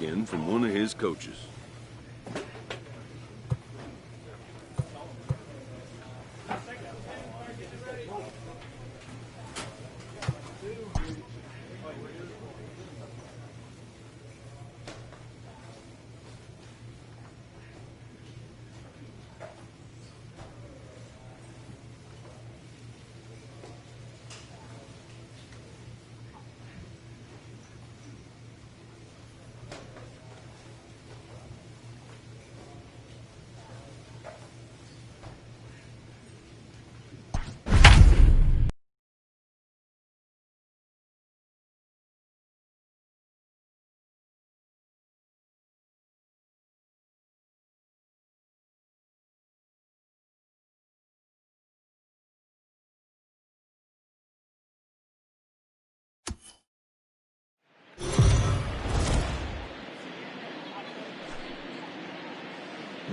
in from one of his coaches.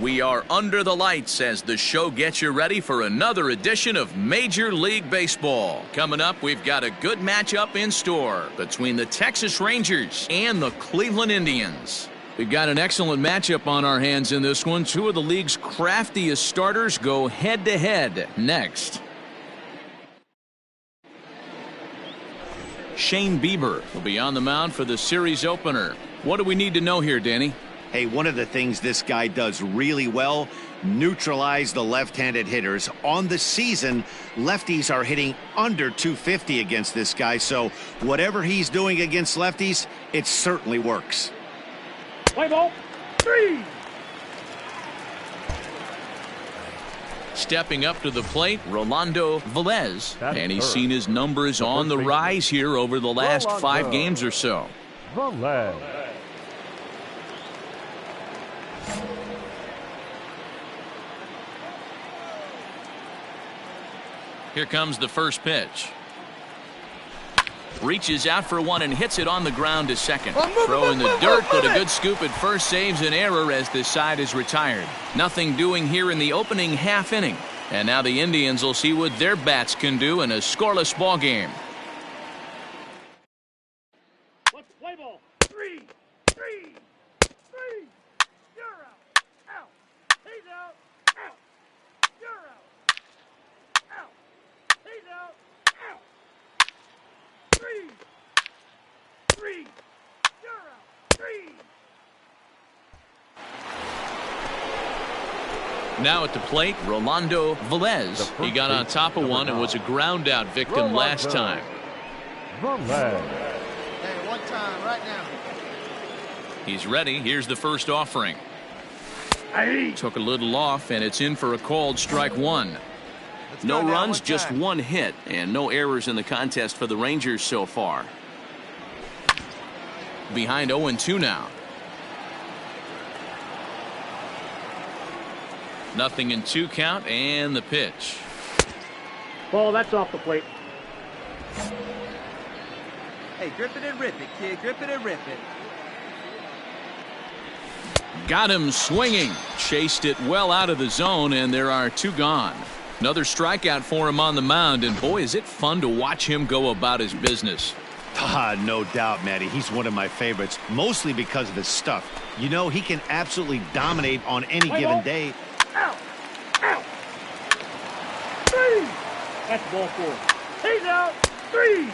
We are under the lights as the show gets you ready for another edition of Major League Baseball. Coming up, we've got a good matchup in store between the Texas Rangers and the Cleveland Indians. We've got an excellent matchup on our hands in this one. Two of the league's craftiest starters go head-to-head next. Shane Bieber will be on the mound for the series opener. What do we need to know here, Danny? Hey, one of the things this guy does really well, neutralize the left-handed hitters. On the season, lefties are hitting under 250 against this guy, so whatever he's doing against lefties, it certainly works. Play ball, 3. Stepping up to the plate, Rolando Velez, and he's third. seen his numbers on the rise here over the last Rolando. 5 games or so. Velez. Here comes the first pitch. Reaches out for one and hits it on the ground to second. Throw in the dirt, but a good scoop at first saves an error as the side is retired. Nothing doing here in the opening half inning. And now the Indians will see what their bats can do in a scoreless ball game. Let's play ball, 3. You're out. Out. He's out. Out. You're out. Out. He's out. Out. 3. You're out. 3. Now at the plate, Rolando Velez. He got on top of one and was a ground out victim last time. Velez. Hey, one time right now. He's ready. Here's the first offering. Hey. Took a little off, and it's in for a called strike one. Let's No go now, runs, one just time. one hit, and no errors in the contest for the Rangers so far. Behind 0-2 now. Nothing in 2 count, and the pitch. Ball, that's off the plate. Hey, grip it and rip it, kid. Grip it and rip it. Got him swinging. Chased it well out of the zone, and there are 2 gone. Another strikeout for him on the mound, and boy, is it fun to watch him go about his business. No doubt, Matty. He's one of my favorites, mostly because of his stuff. You know, he can absolutely dominate on any Play given ball. day. Out. 3. That's ball 4. He's out. 3.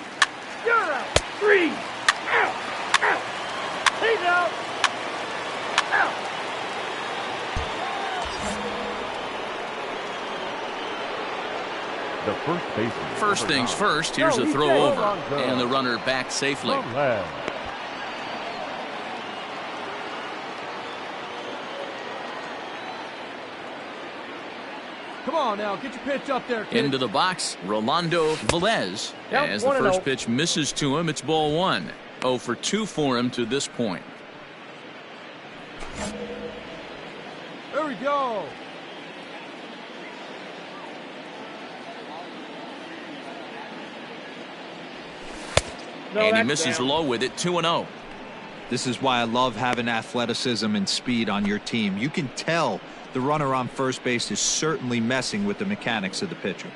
You're out. 3. Out. He's out. Out. The first baseman. First things first, here's a throw over, and the runner back safely. Velez. Come on now, get your pitch up there, kid. Into the box, Rolando Velez. Yep, As the 1-0. first pitch misses to him, it's ball 1. 0 for 2 for him to this point. There we go. No, And he that's misses down. low with it, 2-0. This is why I love having athleticism and speed on your team. You can tell the runner on first base is certainly messing with the mechanics of the pitcher.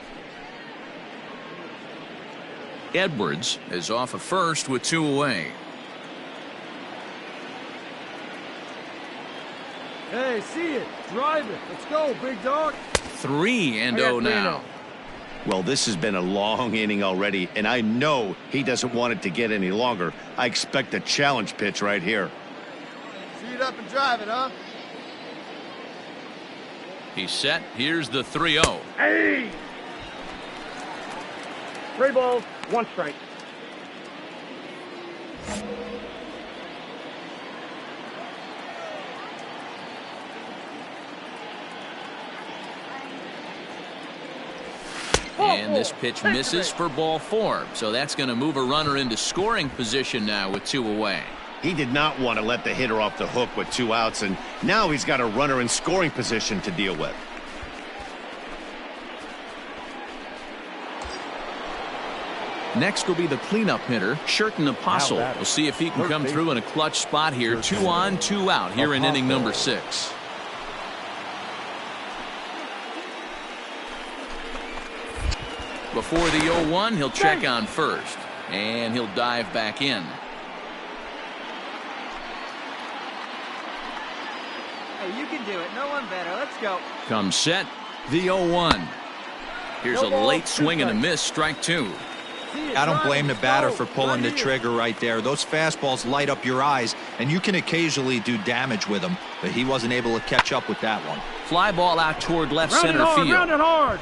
Edwards is off of first with 2 away. Hey, see it. Drive it. Let's go, big dog. 3-0 now. Well, this has been a long inning already, and I know he doesn't want it to get any longer. I expect a challenge pitch right here. See it up and drive it, huh? He's set. Here's the 3-0. Hey! 3 balls, 1 strike. And this pitch misses for ball 4. So that's going to move a runner into scoring position now with 2 away. He did not want to let the hitter off the hook with 2 outs, and now he's got a runner in scoring position to deal with. Next will be the cleanup hitter, Sherton Apostle. We'll see if he can come through in a clutch spot here. 2 on, 2 out here in inning number 6. Before the 0-1, he'll check on first, and he'll dive back in. Hey, you can do it. No one better. Let's go. Comes set, the 0-1. Here's a late swing and a miss, strike 2. I don't blame the batter for pulling the trigger right there. Those fastballs light up your eyes, and you can occasionally do damage with them, but he wasn't able to catch up with that one. Fly ball out toward left center field. Round it hard.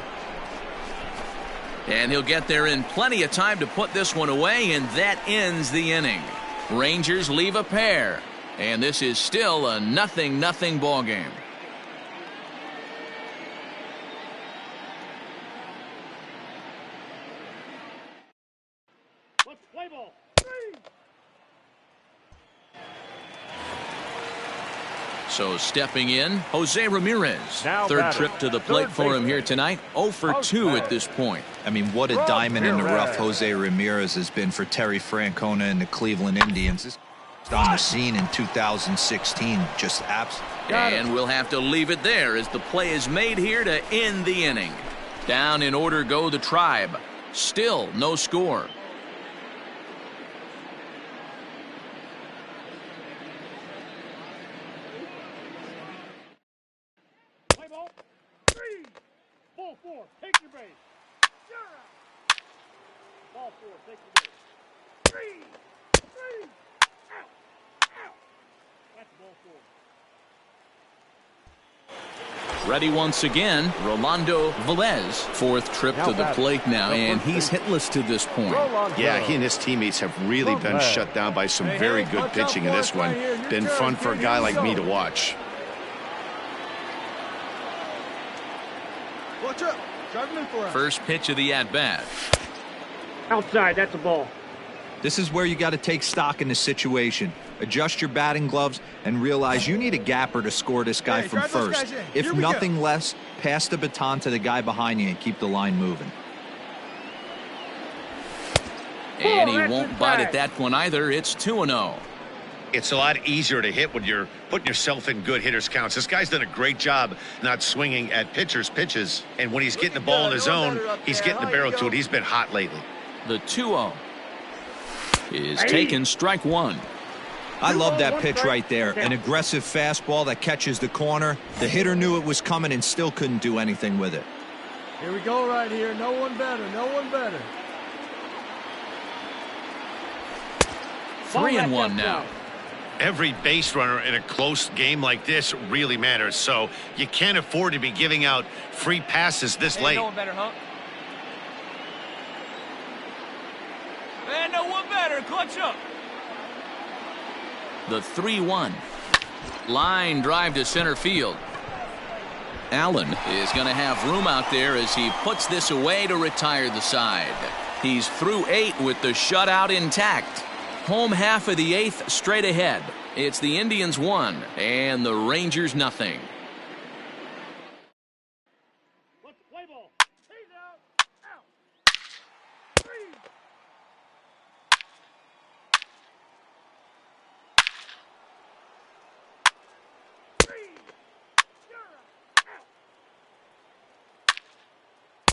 And he'll get there in plenty of time to put this one away, and that ends the inning. Rangers leave a pair, and this is still a 0-0 ball game. Let's play ball. 3. So stepping in, Jose Ramirez. Now Third batter. trip to the plate Third for him baseman. here tonight. 0 for 2 at this point. I mean, what a diamond in the rough Jose Ramirez has been for Terry Francona and the Cleveland Indians. This on the scene in 2016, just absolutely. And we'll have to leave it there as the play is made here to end the inning. Down in order go the Tribe. Still no score. Play ball. 3. Ball 4. Take your base. You're out. Ball 4. Take your base. 3. Out. Out. That's ball 4. Ready once again, Rolando Velez. Fourth trip to the plate now, and he's hitless to this point. Yeah, he and his teammates have really been shut down by some very good pitching in this one. Been fun for a guy like me to watch. Watch up. Drive him in for us. First pitch of the at-bat. Outside. That's a ball. This is where you got to take stock in the situation. Adjust your batting gloves and realize you need a gapper to score this guy from drive those first. guys in. If Here we go. nothing less, pass the baton to the guy behind you and keep the line moving. And he that's won't bite at inside. that one either. It's 2-0. It's a lot easier to hit when you're putting yourself in good hitters' counts. This guy's done a great job not swinging at pitchers' pitches. And when he's getting the ball in his own, he's getting the barrel to it. He's been hot lately. The 2-0 is taken, strike 1. I love that pitch right there. An aggressive fastball that catches the corner. The hitter knew it was coming and still couldn't do anything with it. Here we go right here. No one better. No one better. 3-1 now. Every base runner in a close game like this really matters, so you can't afford to be giving out free passes this late. No one better, huh? Man, no one better. Clutch up. The 3-1. Line drive to center field. Allen is going to have room out there as he puts this away to retire the side. He's through 8 with the shutout intact. Home half of the 8th straight ahead. It's the Indians 1 and the Rangers nothing. Let's play ball. He's out. Out. 3. You're out.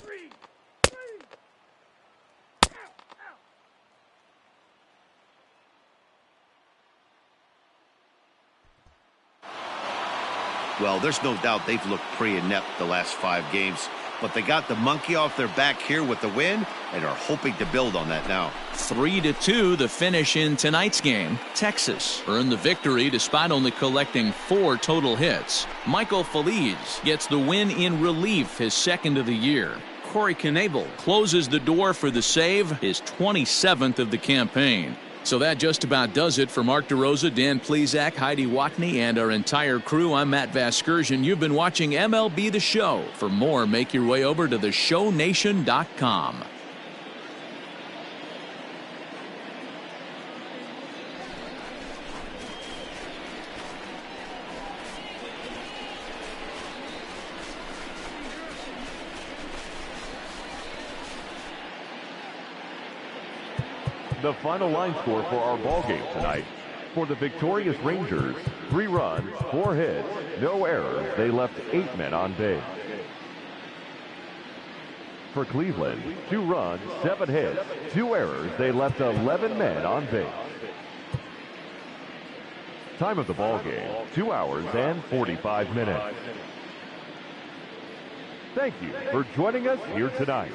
3. Out. Well, there's no doubt they've looked pretty inept the last 5 games. But they got the monkey off their back here with the win and are hoping to build on that now. 3-2 the finish in tonight's game. Texas earned the victory despite only collecting 4 total hits. Michael Feliz gets the win in relief, his 2nd of the year. Corey Knebel closes the door for the save, his 27th of the campaign. So that just about does it for Mark DeRosa, Dan Plesac, Heidi Watney, and our entire crew. I'm Matt Vasgersian. You've been watching MLB The Show. For more, make your way over to theshownation.com. The final line score for our ball game tonight. For the victorious Rangers, 3 runs, 4 hits, no errors. They left 8 men on base. For Cleveland, 2 runs, 7 hits, 2 errors. They left 11 men on base. Time of the ball game, 2 hours and 45 minutes. Thank you for joining us here tonight.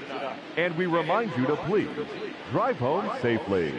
And we remind you to please drive home safely.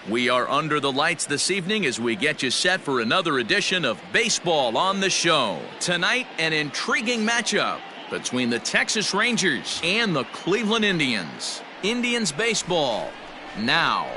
We are under the lights this evening as we get you set for another edition of Baseball on the Show. Tonight, an intriguing matchup between the Texas Rangers and the Cleveland Indians. Indians baseball now.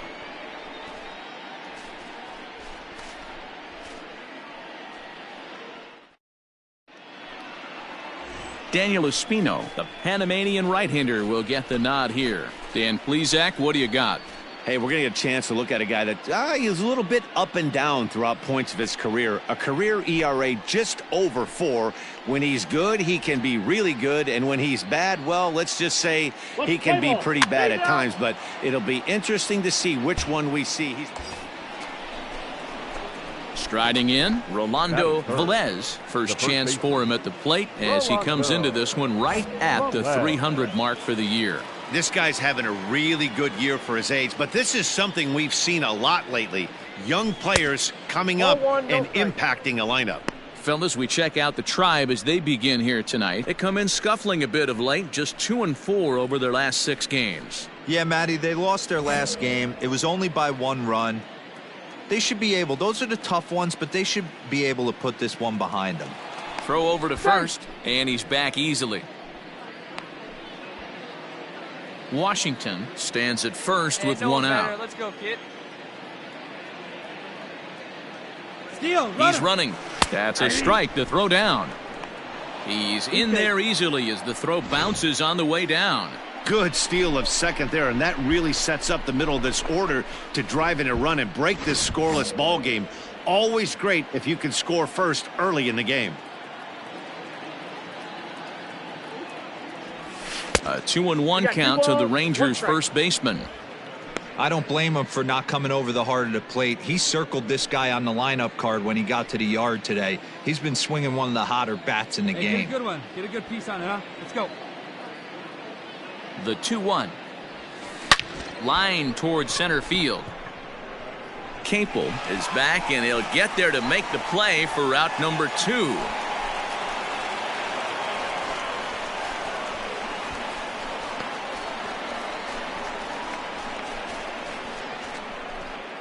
Daniel Espino, the Panamanian right-hander, will get the nod here. Dan Plesac, what do you got? Hey, we're going to get a chance to look at a guy that he's a little bit up and down throughout points of his career. A career ERA just over 4. When he's good, he can be really good. And when he's bad, well, let's just say he can be pretty bad at times. But it'll be interesting to see which one we see. Striding in, Rolando Velez. First chance for him at the plate as he comes into this one right at the 300 mark for the year. This guy's having a really good year for his age, but this is something we've seen a lot lately. Young players coming up and impacting a lineup. Fellas, we check out the Tribe as they begin here tonight. They come in scuffling a bit of late, just 2-4 over their last 6 games. Yeah, Matty, they lost their last game. It was only by 1 run. They should be able, those are the tough ones, but they should be able to put this one behind them. Throw over to first, and he's back easily. Washington stands at first with 1 out. Let's go, kid. He's running. That's a strike to throw down. He's in there easily as the throw bounces on the way down. Good steal of second there, and that really sets up the middle of this order to drive in a run and break this scoreless ball game. Always great if you can score first early in the game. A 2-1 count to the Rangers' first baseman. I don't blame him for not coming over the heart of the plate. He circled this guy on the lineup card when he got to the yard today. He's been swinging one of the hotter bats in the game. Get a good one. Get a good piece on it, huh? Let's go. The 2-1. Line towards center field. Capel is back, and he'll get there to make the play for route number 2.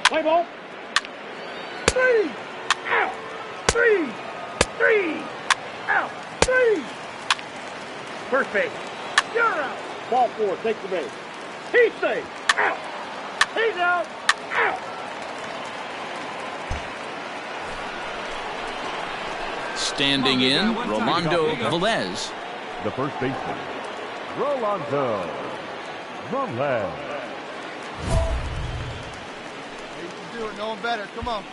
Play ball. 3 out. 3 out. 3. First base. You're out. Ball 4. Take the base. He's safe. Out. He's out. Out. Standing in, Rolando Velez. The first baseman, Rolando Velez. You can do it. No one better. Come on.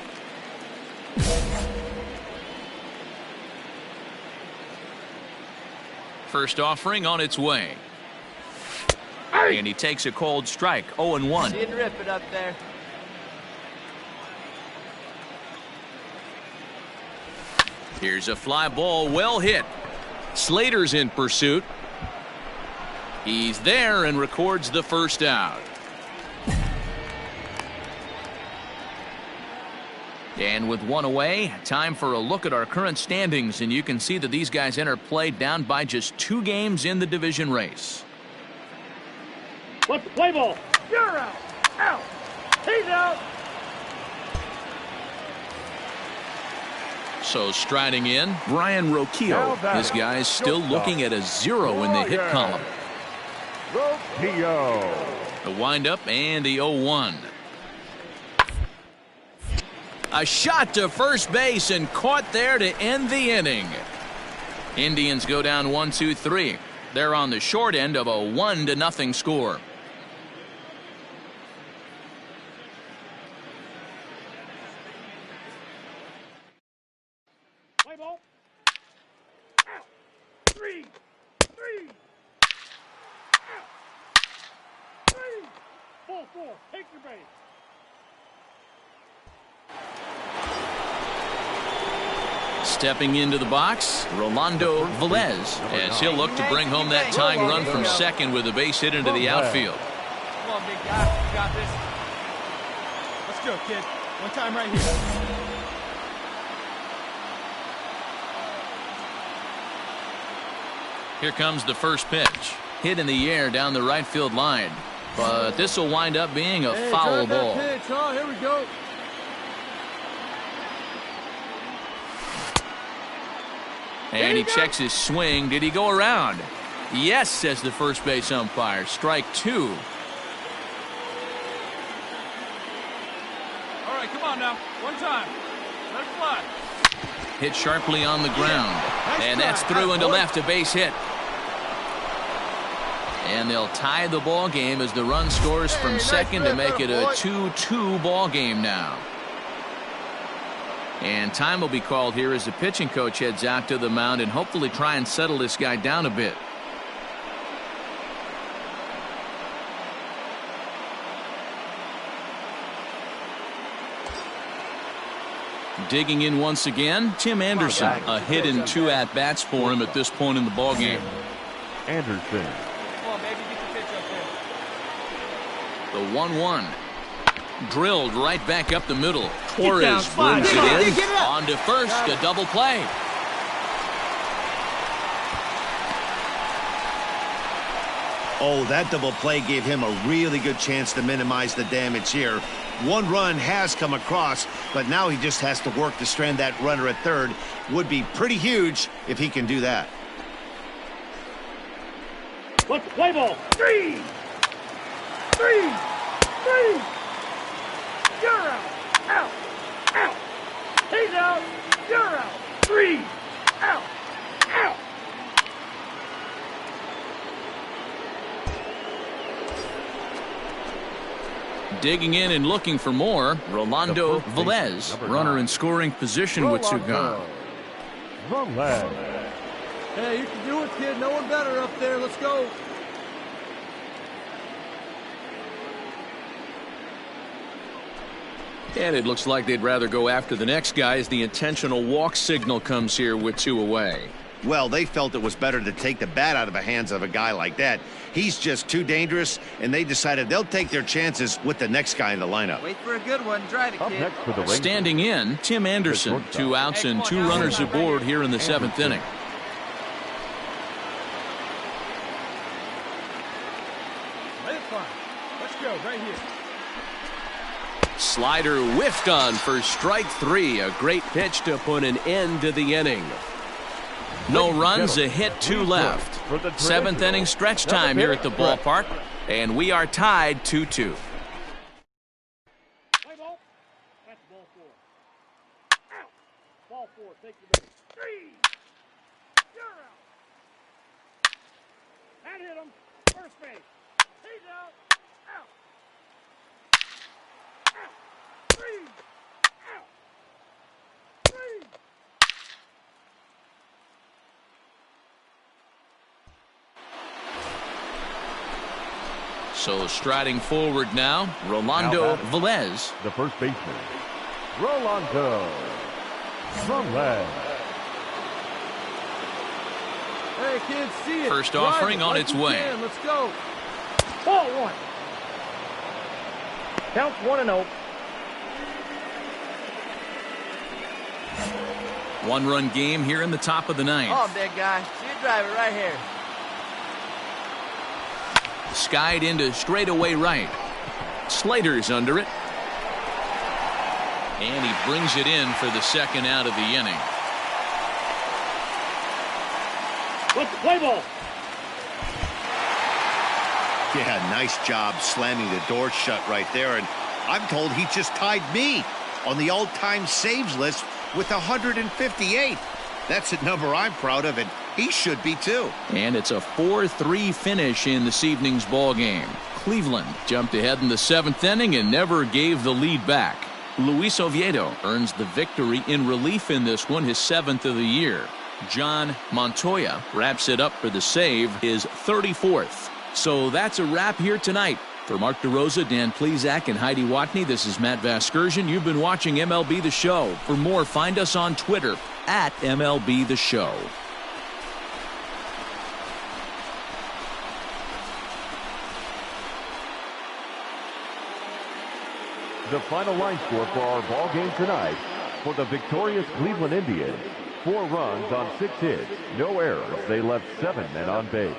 First offering on its way. And he takes a cold strike, 0-1. Didn't rip it up there. Here's a fly ball, well hit. Slater's in pursuit. He's there and records the first out. And with 1 away, time for a look at our current standings, and you can see that these guys enter play down by just 2 games in the division race. What's the play ball? You're out. Out. He's out. So striding in, Brian Roquillo. This guy's still looking at a 0 in the hit column. Roquillo. The windup and the 0-1. A shot to first base and caught there to end the inning. Indians go down 1-2-3. They're on the short end of a 1-0 score. Play ball. Out. 3. Out. 3. Ball 4. Take your base. Stepping into the box, Rolando Velez, as he'll look to bring home that tying run from second with a base hit into the outfield. Come on, big guy. You got this. Let's go, kid. One time right here. Here comes the first pitch. Hit in the air down the right field line. but this will wind up being a foul ball. Pitch. Oh, here we go. And he checks his swing. Did he go around? Yes, says the first base umpire. Strike 2. All right, come on now. One time. Let it fly. Hit sharply on the ground. And that's through into left, a base hit. And they'll tie the ball game as the run scores from second to make it a 2-2 ball game now. And time will be called here as the pitching coach heads out to the mound and hopefully try and settle this guy down a bit. Digging in once again, Tim Anderson. A hit and 2 at-bats for him at this point in the ball game. Anderson. Come on, baby, get the pitch up there. The 1-1. Drilled right back up the middle. Torres brings it in. On to first, a double play. Oh, that double play gave him a really good chance to minimize the damage here. 1 run has come across, but now he just has to work to strand that runner at third. Would be pretty huge if he can do that. Let's play ball. 3. 3. 3. You're out. Out. Out. He's out. You're out. 3. Out. Out. Digging in and looking for more, Rolando Velez, runner in scoring position with 2 gone. Velez. Hey, you can do it, kid. No one better up there. Let's go. And it looks like they'd rather go after the next guy as the intentional walk signal comes here with 2 away. Well, they felt it was better to take the bat out of the hands of a guy like that. He's just too dangerous, and they decided they'll take their chances with the next guy in the lineup. Wait for a good one. Drive it, Up kid. next for the Rangers. Standing in, Tim Anderson. 2 outs and 2 runners aboard here in the 7th inning. Let it fly. Let's go right here. Slider whiffed on for strike 3. A great pitch to put an end to the inning. No runs, a hit, 2 left. 7th inning stretch time here at the ballpark, and we are tied 2-2. Play ball. That's ball 4. Out. Ball 4. Take your base. 3. You're out. That hit him. First base. He's out. Out. Out. 3. Out. 3. So striding forward now, Rolando Velez. The first baseman, Rolando Velez. Hey, kids, see it. First Drive offering it on like its you way. can. Let's go. Ball 1. Count 1-0. 1-run game here in the top of the 9th. Oh, big guy. You drive it right here. Skied into straightaway right. Slater's under it. And he brings it in for the 2nd out of the inning. Let's play ball. Yeah, nice job slamming the door shut right there. And I'm told he just tied me on the all-time saves list with 158. That's a number I'm proud of, and he should be too. And it's a 4-3 finish in this evening's ball game. Cleveland jumped ahead in the 7th inning and never gave the lead back. Luis Oviedo earns the victory in relief in this one, his 7th of the year. John Montoya wraps it up for the save, his 34th. So that's a wrap here tonight. For Mark DeRosa, Dan Plesac, and Heidi Watney, this is Matt Vasgersian. You've been watching MLB The Show. For more, find us on Twitter at MLB The Show. The final line score for our ball game tonight: for the victorious Cleveland Indians, 4 runs on 6 hits, no errors. They left 7 men on base.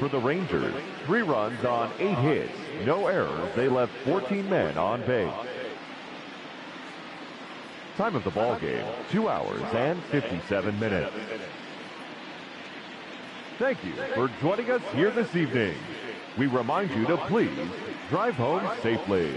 For the Rangers, 3 runs on 8 hits, no errors. They left 14 men on base. Time of the ball game, 2 hours and 57 minutes. Thank you for joining us here this evening. We remind you to please drive home safely.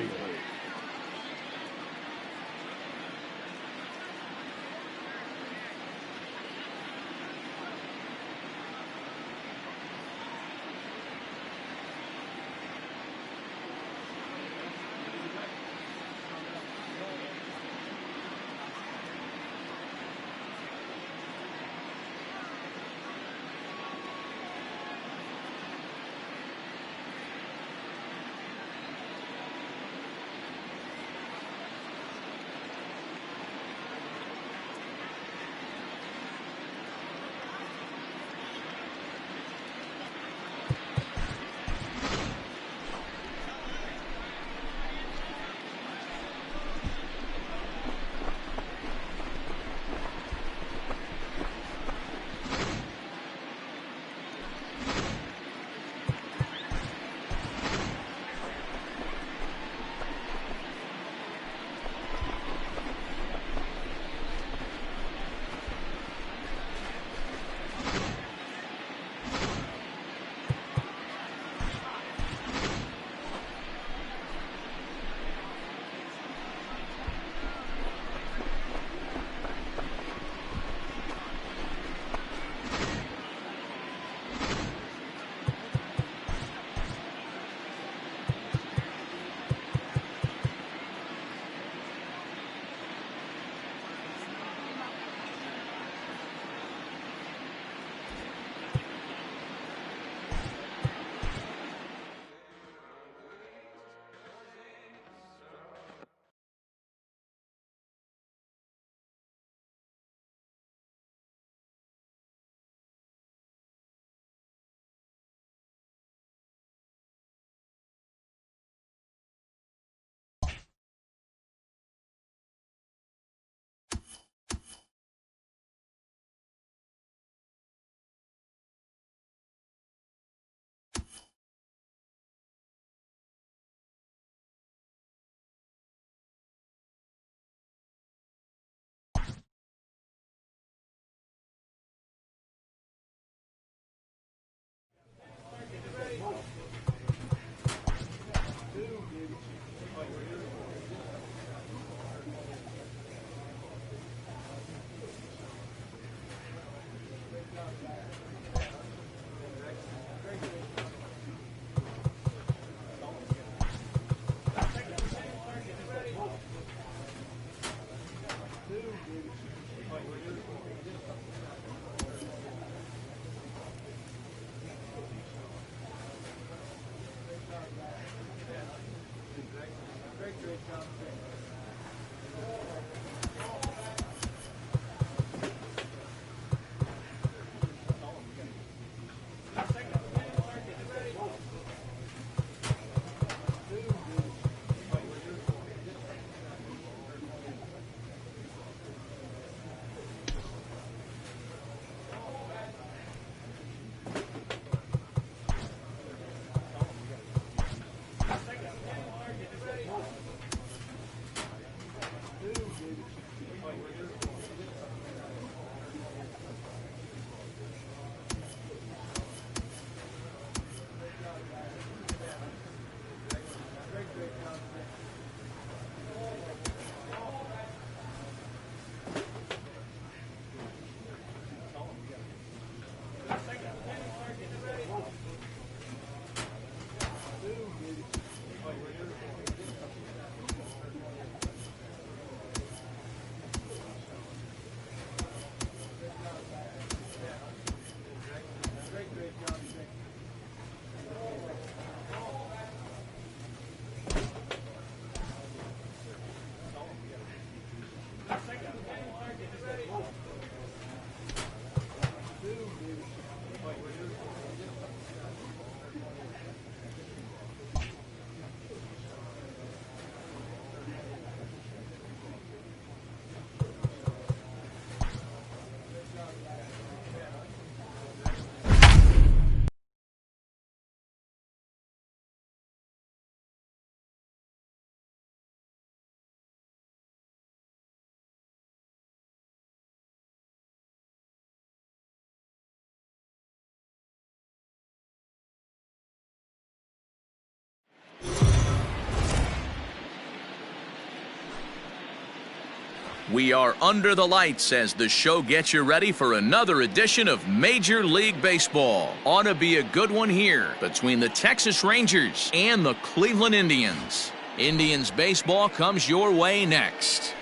We are under the lights as the show gets you ready for another edition of Major League Baseball. Ought to be a good one here between the Texas Rangers and the Cleveland Indians. Indians baseball comes your way next.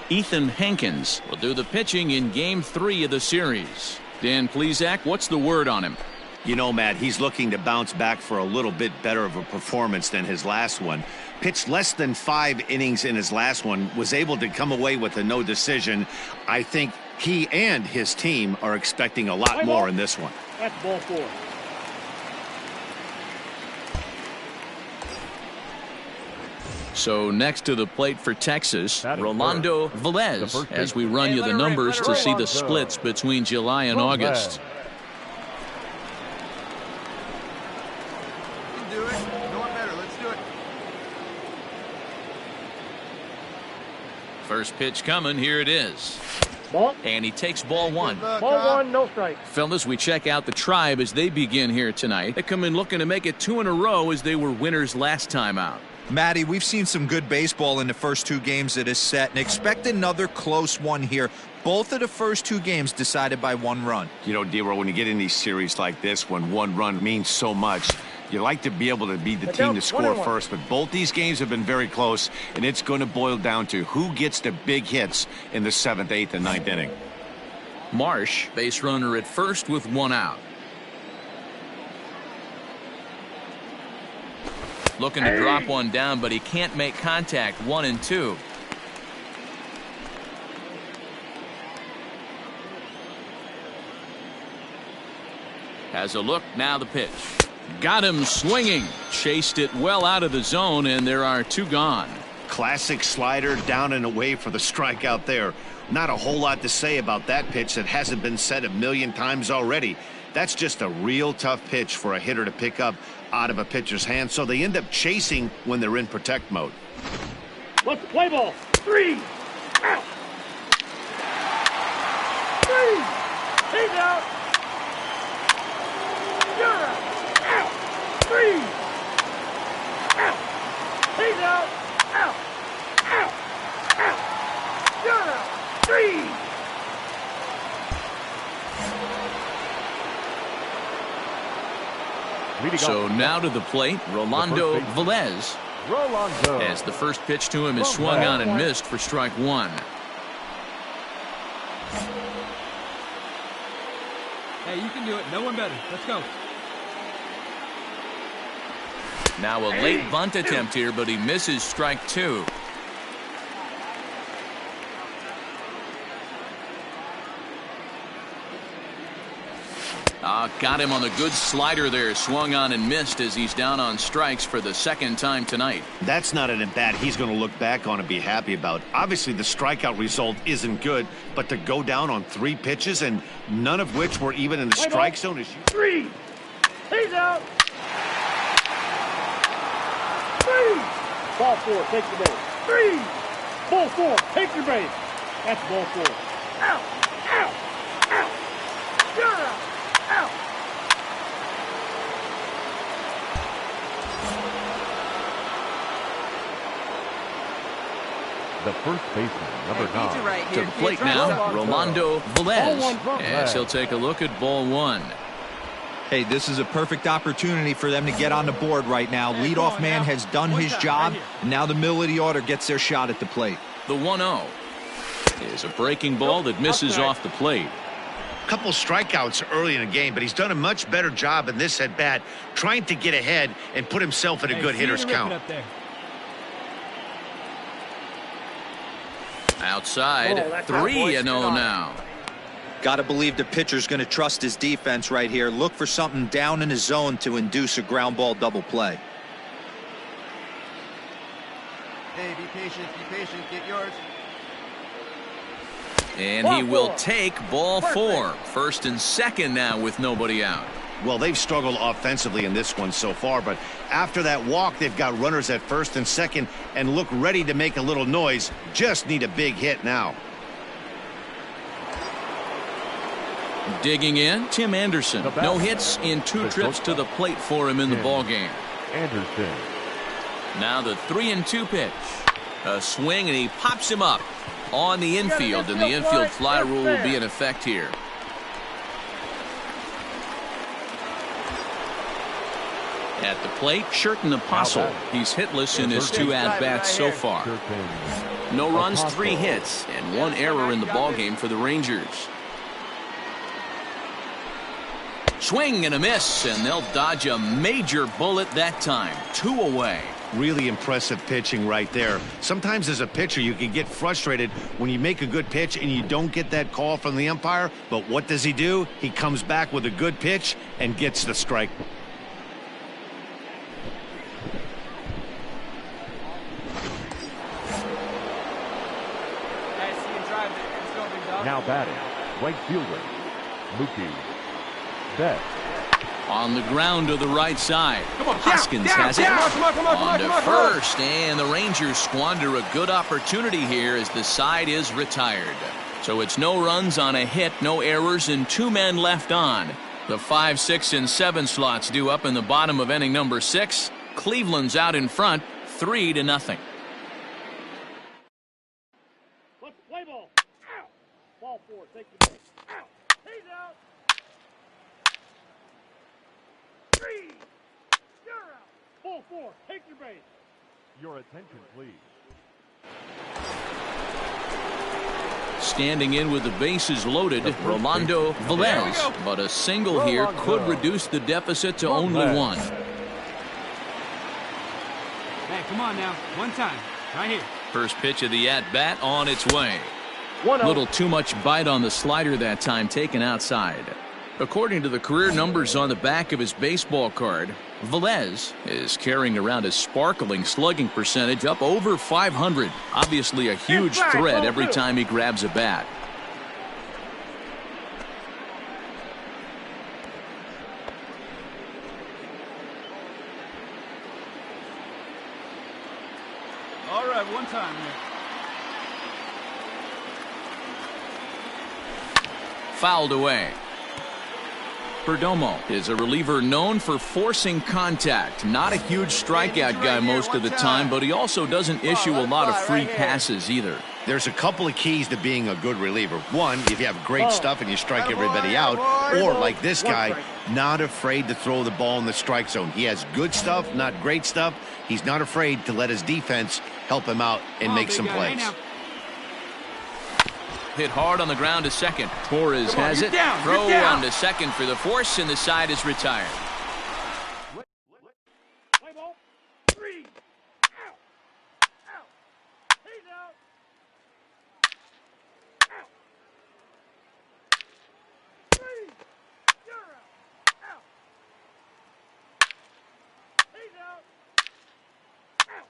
Ethan Hankins will do the pitching in Game 3 of the series. Dan Plesac, what's the word on him? You know, Matt, he's looking to bounce back for a little bit better of a performance than his last one. Pitched less than 5 innings in his last one, was able to come away with a no decision. I think he and his team are expecting a lot more in this one. That's ball 4. So next to the plate for Texas, Rolando Velez, as we run you the numbers to see the splits between July and August. You can do it. No one better. Let's do it. First pitch coming, here it is. Ball. And he takes ball 1. Ball 1, no strike. Fellas, we check out the Tribe as they begin here tonight. They come in looking to make it 2 in a row as they were winners last time out. Matty, we've seen some good baseball in the first 2 games of this set, and expect another close one here. Both of the first 2 games decided by 1 run. You know, D-Roll, when you get in these series like this, when 1 run means so much, you like to be able to be the team to score first. But both these games have been very close, and it's going to boil down to who gets the big hits in the 7th, 8th, and 9th inning. Marsh, base runner at first with 1 out. Looking to drop one down, but he can't make contact. 1 and 2. Has a look, now the pitch. Got him swinging. Chased it well out of the zone, and there are 2 gone. Classic slider down and away for the strikeout there. Not a whole lot to say about that pitch that hasn't been said a million times already. That's just a real tough pitch for a hitter to pick up out of a pitcher's hand, so they end up chasing when they're in protect mode. Let's play ball. 3. Out. 3. He's out. You're out. Out. 3. Out. He's out. Out. Out. Out. You're out. 3. So now to the plate, Rolando Velez. As the first pitch to him is swung on and missed for strike 1. Hey, you can do it. No one better. Let's go. Now a late bunt attempt here, but he misses strike 2. Got him on the good slider there. Swung on and missed as he's down on strikes for the 2nd time tonight. That's not an at-bat he's going to look back on and be happy about. Obviously, the strikeout result isn't good, but to go down on 3 pitches and none of which were even in the strike zone is 3. He's out. 3. Ball 4, take your base. 3. Ball 4, take your base. That's ball 4. Out. Out. Out. You're out. Out. The first baseman, number 9. Right To the plate now, Rolando Velez, as he'll take a look at ball 1. Hey, this is a perfect opportunity for them to get on the board right now. Leadoff man has done his job, and now the middle of the order gets their shot at the plate. The 1-0 is a breaking ball that misses off the plate. couple strikeouts early in the game, but he's done a much better job in this at-bat trying to get ahead and put himself in a good hitter's count. Outside, 3-0 now. Got to believe the pitcher's going to trust his defense right here. Look for something down in his zone to induce a ground ball double play. Hey, be patient, get yours. And he will take ball 4. First and second now with nobody out. Well, they've struggled offensively in this one so far, but after that walk, they've got runners at first and second and look ready to make a little noise. Just need a big hit now. Digging in, Tim Anderson. No hits in 2 trips to the plate for him in the ballgame. Anderson. Now the 3-2 pitch. A swing, and he pops him up on the infield, and the infield fly rule will be in effect here. At the plate, Sherton Apostle. He's hitless in his 2 at-bats so far. No runs, 3 hits, and 1 error in the ballgame for the Rangers. Swing and a miss, and they'll dodge a major bullet that time. 2 away. Really impressive pitching right there. Sometimes as a pitcher you can get frustrated when you make a good pitch and you don't get that call from the umpire, but what does he do? He comes back with a good pitch and gets the strike. Now batting, right fielder, Mookie Betts. On the ground to the right side. Hoskins has it. On to first, and the Rangers squander a good opportunity here as the side is retired. So it's no runs on a hit, no errors, and 2 men left on. The 5, 6, and 7 slots due up in the bottom of inning number 6. Cleveland's out in front, 3-0. Let's play ball. Out. Ball 4. Take your base. Out. He's out. 3. You're out. Ball 4. Take your base. Your attention, please. Standing in with the bases loaded, Rolando Velez. But a single here could reduce the deficit to only 1. Hey, come on now. One time. Right here. First pitch of the at-bat on its way. 1-0. Little too much bite on the slider that time, taken outside. According to the career numbers on the back of his baseball card, Velez is carrying around a sparkling slugging percentage up over 500. Obviously a huge threat every time he grabs a bat. All right, one time here. Fouled away. Perdomo is a reliever known for forcing contact. Not a huge strikeout guy most of the time, but he also doesn't issue a lot of free passes either. There's a couple of keys to being a good reliever. One, if you have great stuff and you strike everybody out, or like this guy, not afraid to throw the ball in the strike zone. He has good stuff, not great stuff. He's not afraid to let his defense help him out and make some plays. Hit hard on the ground to second. Torres has it. Throw on to second for the force, and the side is retired. Play ball. 3. Out. Out. He's out. Out. 3. You're out. Out. He's out. Out.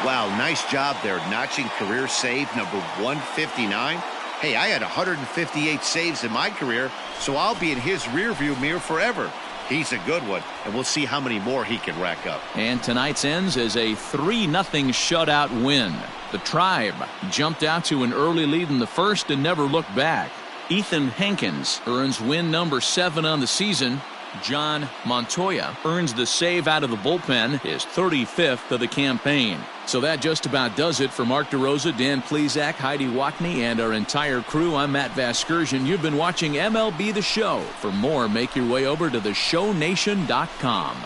Wow, nice job there, notching career save number 159. Hey, I had 158 saves in my career, so I'll be in his rearview mirror forever. He's a good one, and we'll see how many more he can rack up. And tonight's ends as a 3-0 shutout win. The Tribe jumped out to an early lead in the first and never looked back. Ethan Hankins earns win number 7 on the season. John Montoya earns the save out of the bullpen, his 35th of the campaign. So that just about does it for Mark DeRosa, Dan Plesac, Heidi Watney, and our entire crew. I'm Matt Vasgersian. You've been watching MLB The Show. For more, make your way over to theshownation.com.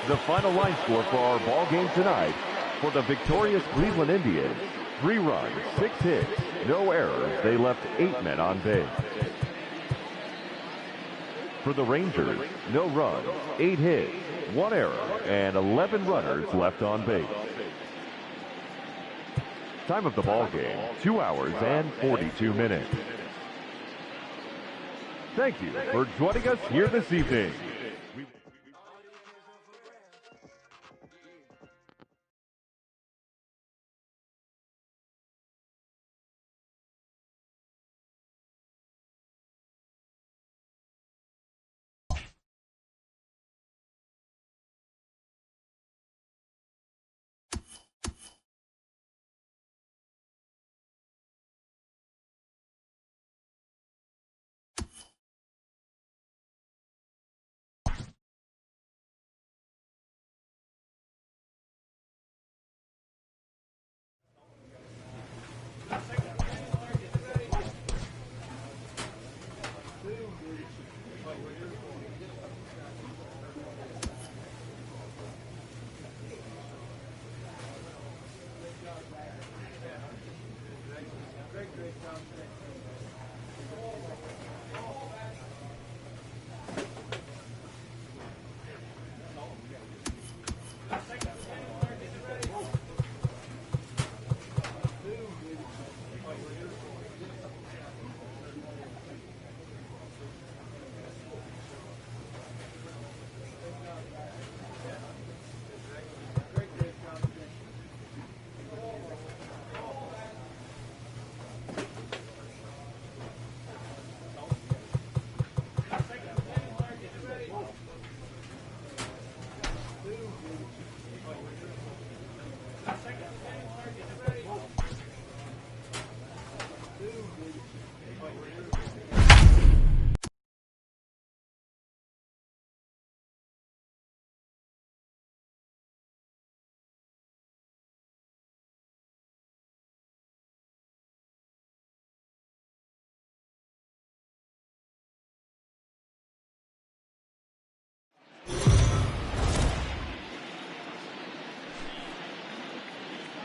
The final line score for our ball game tonight: for the victorious Cleveland Indians, 3 runs, 6 hits, no errors. They left 8 men on base. For the Rangers, no runs, 8 hits, 1 error, and 11 runners left on base. Time of the ball game, 2 hours and 42 minutes. Thank you for joining us here this evening.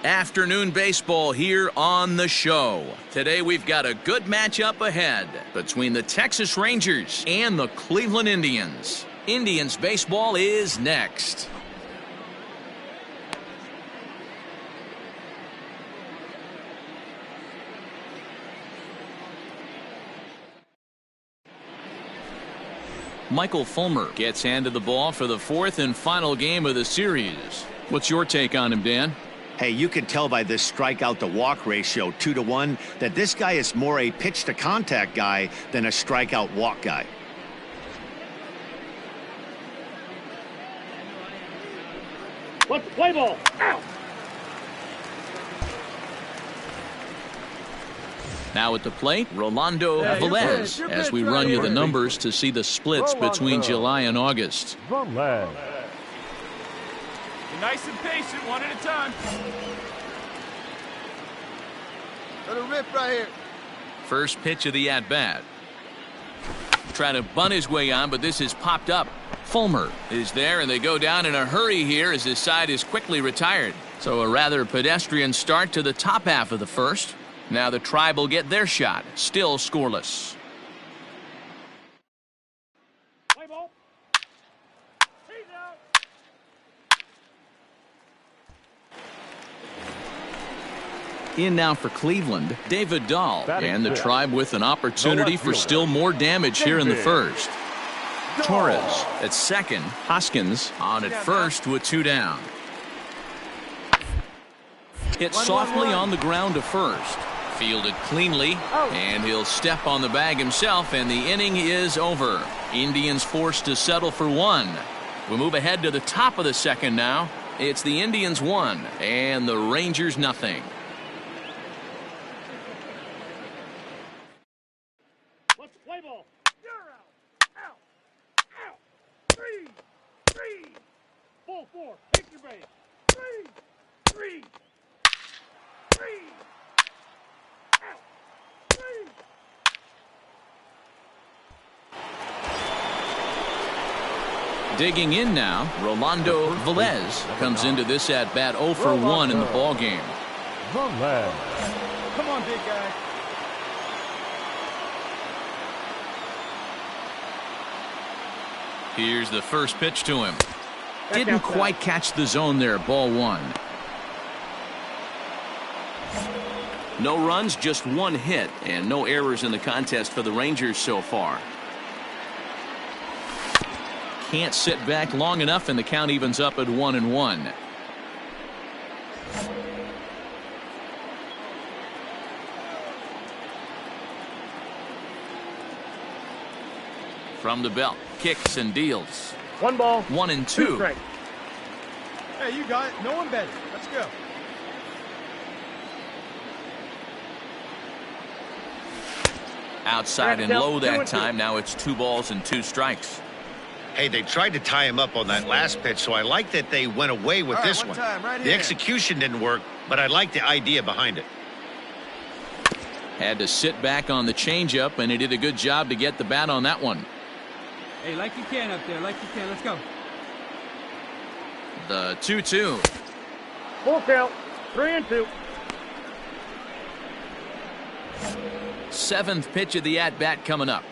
Afternoon baseball here on the show. Today we've got a good matchup ahead between the Texas Rangers and the Cleveland Indians. Indians baseball is next. Michael Fulmer gets handed the ball for the fourth and final game of the series. What's your take on him, Dan? Hey, you can tell by this strikeout to walk ratio 2-to-1 that this guy is more a pitch to contact guy than a strikeout walk guy. Let's play ball. Out. Now at the plate, Rolando Velez, as we run you the numbers to see the splits between July and August. Velez. Be nice and patient, one at a time. Let it rip right here. First pitch of the at-bat. Trying to bunt his way on, but this is popped up. Fulmer is there, and they go down in a hurry here as his side is quickly retired. So a rather pedestrian start to the top half of the first. Now the Tribe will get their shot, still scoreless. Play ball. He's out. In now for Cleveland, David Dahl, and the Tribe with an opportunity for still more damage here in the first. Torres at second, Hoskins on at first with two down. Hit softly on the ground to first. Fielded cleanly, and he'll step on the bag himself, and the inning is over. Indians forced to settle for one. We move ahead to the top of the second now. It's the Indians 1 and the Rangers nothing. Let's play ball. You're out. Out. Out. 3. Full 4. Take your base. 3. Out. 3. Digging in now, Rolando Velez comes into this at bat 0 for 1 in the ball game. Velez. Come on, big guy. Here's the first pitch to him. Didn't quite catch the zone there, ball 1. No runs, just one hit, and no errors in the contest for the Rangers so far. Can't sit back long enough, and the count evens up at 1-1. From the belt, kicks and deals. 1 ball. 1 and 2 2. strikes. Hey, you got it. No one better. Let's go. Outside and low that time. Now it's 2 balls and 2 strikes. Hey, they tried to tie him up on that last pitch, so I like that they went away with this one. The execution didn't work, but I like the idea behind it. Had to sit back on the changeup, and he did a good job to get the bat on that one. Hey, like you can up there. Like you can. Let's go. The 2-2. Full count. 3-2. 7th pitch of the at-bat coming up.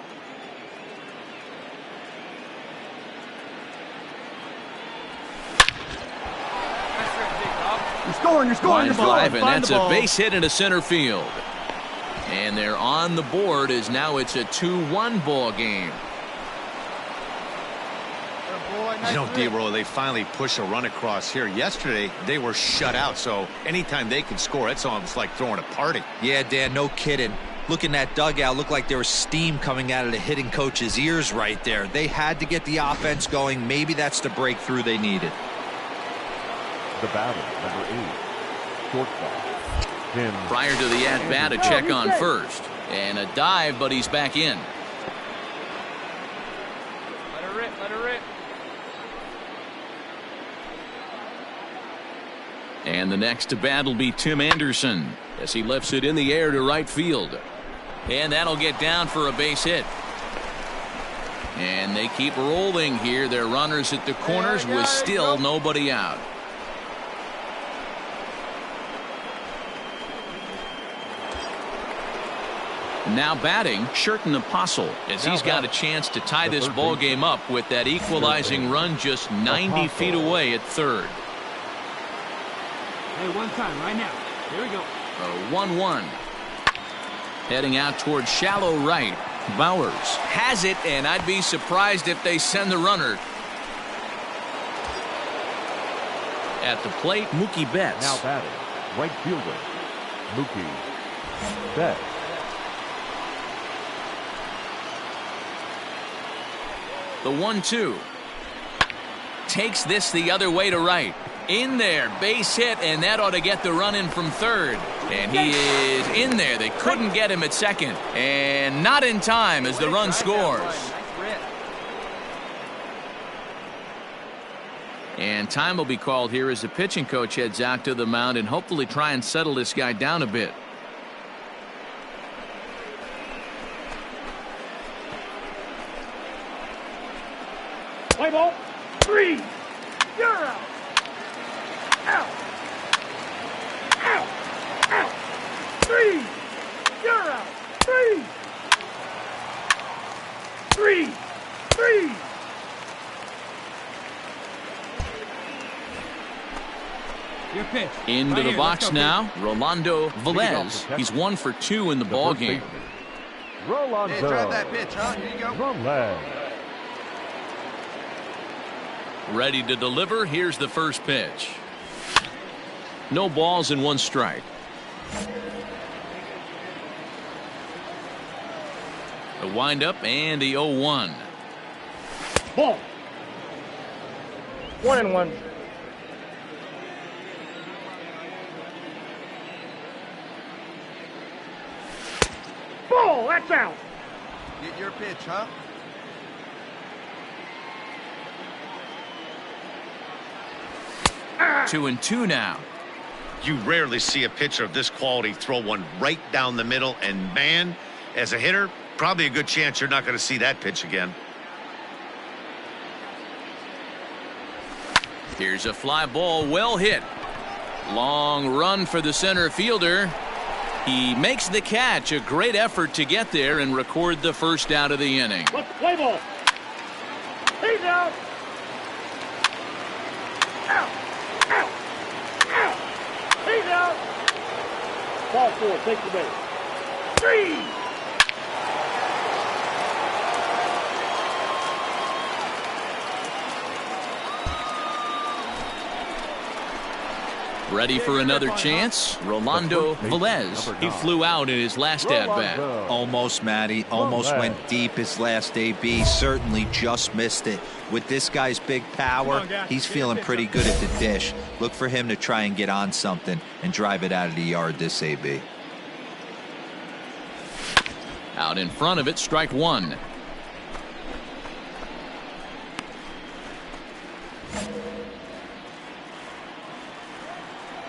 You're scoring. You're scoring. Line drive, and that's a base hit into center field. And they're on the board as now it's a 2-1 ball game. You know, D-Roll, they finally push a run across here. Yesterday, they were shut out, so anytime they can score, it's almost like throwing a party. Yeah, Dan, no kidding. Look in that dugout, looked like there was steam coming out of the hitting coach's ears right there. They had to get the offense going. Maybe that's the breakthrough they needed. The batter, number 8, shortstop. Prior to the at-bat, a check on first. And a dive, but he's back in. Let her rip. Let her rip. And the next to bat will be Tim Anderson as he lifts it in the air to right field. And that'll get down for a base hit. And they keep rolling here. Their runners at the corners with still nobody out. Now batting, Sherton Apostle, as he's got a chance to tie this ball game up with that equalizing run just 90 feet away at third. Hey, one time, right now. Here we go. A 1-1. Heading out towards shallow right. Bowers has it, and I'd be surprised if they send the runner. At the plate, Mookie Betts. Now batting, right fielder, Mookie Betts. The 1-2. Takes this the other way to right. In there, base hit, and that ought to get the run in from third. And he is in there. They couldn't get him at second. And not in time as the run scores. And time will be called here as the pitching coach heads out to the mound and hopefully try and settle this guy down a bit. Play ball. 3. You're out. Out. Out. Out. 3. You're out. 3. 3. 3. Your pitch. Into Right the here, box let's go, now, Rolando Velez. He's 1 for 2 in the ball game. Rolando. Hey, drive that pitch, huh? Here you go. Velez. Ready to deliver. Here's the first pitch. No balls and 1 strike. The windup and the 0-1. Ball. 1-1. Ball. That's out. Get your pitch, huh? Ah. 2-2 now. You rarely see a pitcher of this quality throw one right down the middle, and man, as a hitter, probably a good chance you're not going to see that pitch again. Here's a fly ball, well hit. Long run for the center fielder. He makes the catch. A great effort to get there and record the first out of the inning. Let's play ball. He's out. Out. Out. Out. He's out. Ball 4. Take the base. 3. Ready for another chance? Rolando Velez. He flew out in his last at-bat. Almost, Matty. Almost went deep his last AB. Certainly just missed it. With this guy's big power, he's feeling pretty good at the dish. Look for him to try and get on something and drive it out of the yard this AB. Out in front of it, strike 1.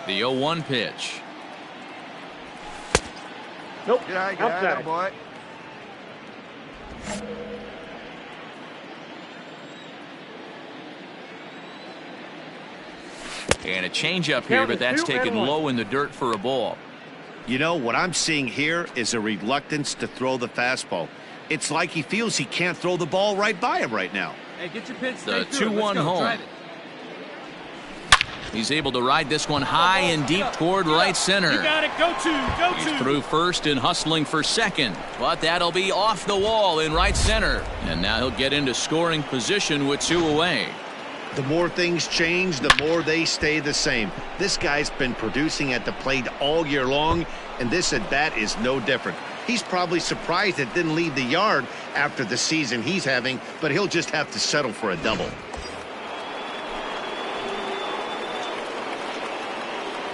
The 0-1 pitch. Nope. Get out, Outside. boy. And a changeup here, but that's taken low in the dirt for a ball. You know, what I'm seeing here is a reluctance to throw the fastball. It's like he feels he can't throw the ball right by him right now. Hey, get your pitch. The Stay through it. 2-1 Let's go. home. Drive it. He's able to ride this one high and deep toward right center. You got it. Go to. He's through first and hustling for second. But that'll be off the wall in right center. And now he'll get into scoring position with 2 away. The more things change, the more they stay the same. This guy's been producing at the plate all year long, and this at-bat is no different. He's probably surprised it didn't leave the yard after the season he's having, but he'll just have to settle for a double.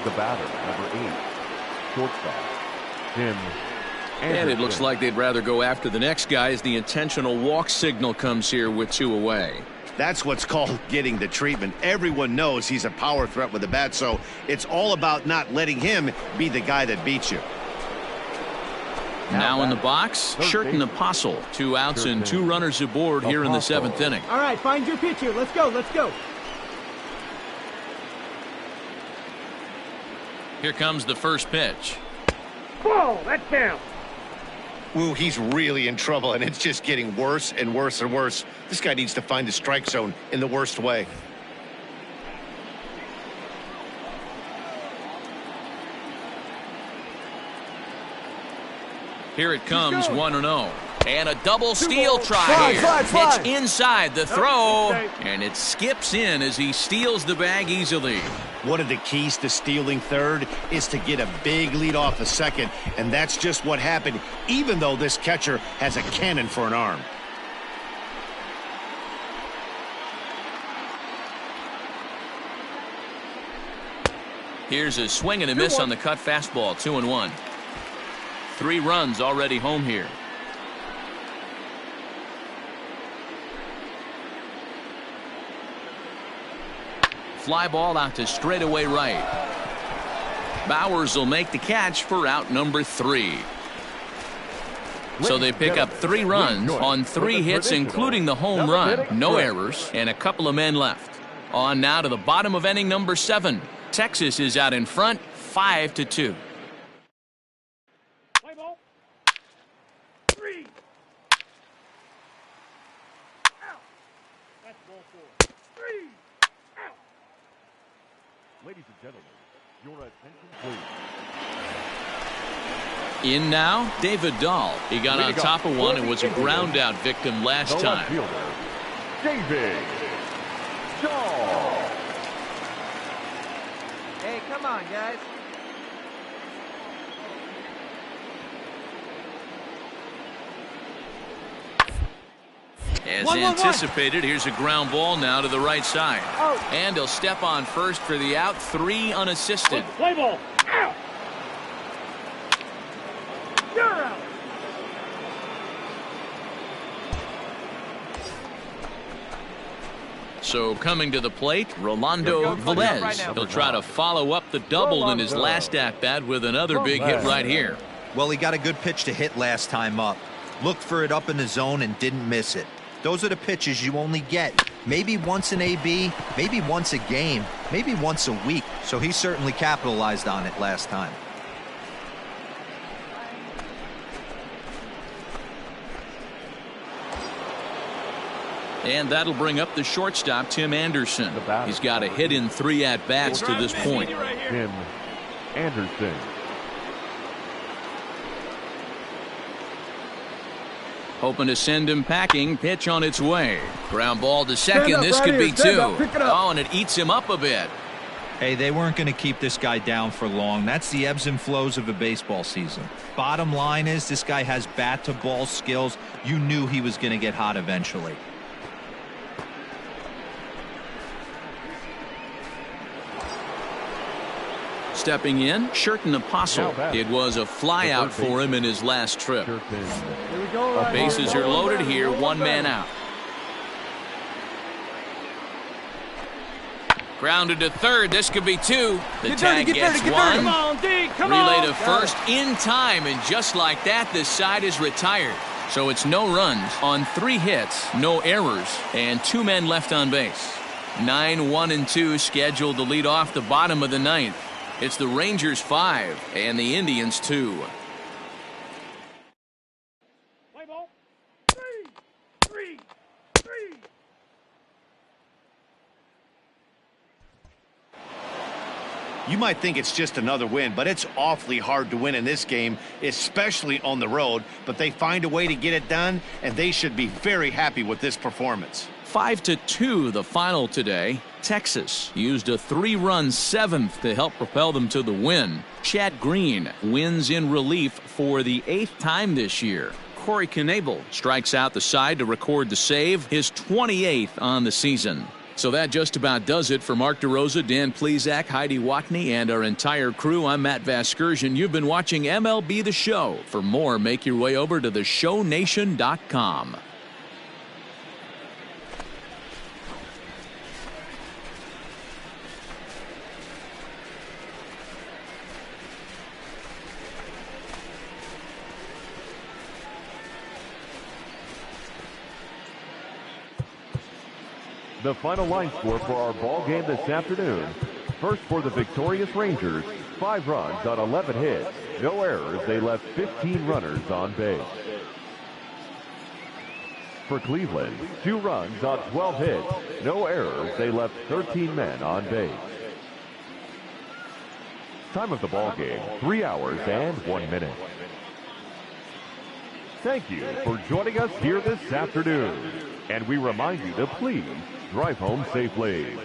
The batter, number 8, shortstop, Tim Anderson. And it looks like they'd rather go after the next guy as the intentional walk signal comes here with 2 away. That's what's called getting the treatment. Everyone knows he's a power threat with the bat, so it's all about not letting him be the guy that beats you. Now in the box, Sherton Apostle. 2 outs and 2 runners aboard here in the 7th inning. All right, find your pitcher. Let's go. Let's go. Here comes the first pitch. Ball. That's down. Ooh, he's really in trouble, and it's just getting worse and worse and worse. This guy needs to find the strike zone in the worst way. Here it comes, 1-0. And a double steal try here. Pitch inside the throw, and it skips in as he steals the bag easily. One of the keys to stealing third is to get a big lead off the second, and that's just what happened, even though this catcher has a cannon for an arm. Here's a swing and a miss on the cut fastball, 2-1. 3 runs already home here. Fly ball out to straightaway right. Bowers will make the catch for out number 3. So they pick up 3 runs on 3 hits, including the home run. No errors, and a couple of men left. On now to the bottom of inning number 7. Texas is out in front, 5-2. Play ball. 3. Out. That's ball 4. 3. Out. Ladies and gentlemen, your attention please. In now, David Dahl. He got on top of one and was a ground out victim last time. David Dahl. Hey, come on, guys. As anticipated, here's a ground ball now to the right side. And he'll step on first for the out, 3 unassisted. Play ball. Out. You're out. So coming to the plate, Rolando Velez. He'll try to follow up the double in his last at-bat with another big hit right here. Well, he got a good pitch to hit last time up. Looked for it up in the zone and didn't miss it. Those are the pitches you only get maybe once in AB, maybe once a game, maybe once a week. So he certainly capitalized on it last time. And that'll bring up the shortstop, Tim Anderson. He's got a hit in 3 at-bats to this point. Tim Anderson. Hoping to send him packing. Pitch on its way. Ground ball to second. This could be 2. Oh, and it eats him up a bit. Hey, they weren't going to keep this guy down for long. That's the ebbs and flows of a baseball season. Bottom line is this guy has bat-to-ball skills. You knew he was going to get hot eventually. Stepping in, Sherton Apostle. It was a flyout for him in his last trip. Bases are loaded here, 1 man out. Grounded to third. This could be 2. The tag gets 1. Come on, D. Come on. Relay to first in time, and just like that, this side is retired. So it's no runs on 3 hits, no errors, and 2 men left on base. 9-1-2 scheduled to lead off the bottom of the 9th. It's the Rangers 5 and the Indians 2. Play ball. 3. You might think it's just another win, but it's awfully hard to win in this game, especially on the road. But they find a way to get it done, and they should be very happy with this performance. 5-2 the final today. Texas used a 3-run 7th to help propel them to the win. Chad Green wins in relief for the 8th time this year. Corey Knebel strikes out the side to record the save, his 28th on the season. So that just about does it for Mark DeRosa, Dan Plesac, Heidi Watney, and our entire crew. I'm Matt Vasgersian. You've been watching MLB The Show. For more, make your way over to theshownation.com. The final line score for our ball game this afternoon. First for the victorious Rangers, 5 runs on 11 hits. no errors. They left 15 runners on base. For Cleveland, 2 runs on 12 hits, no errors. They left 13 men on base. Time of the ball game, 3 hours and 1 minute. Thank you for joining us here this afternoon. And we remind you to please drive home safely.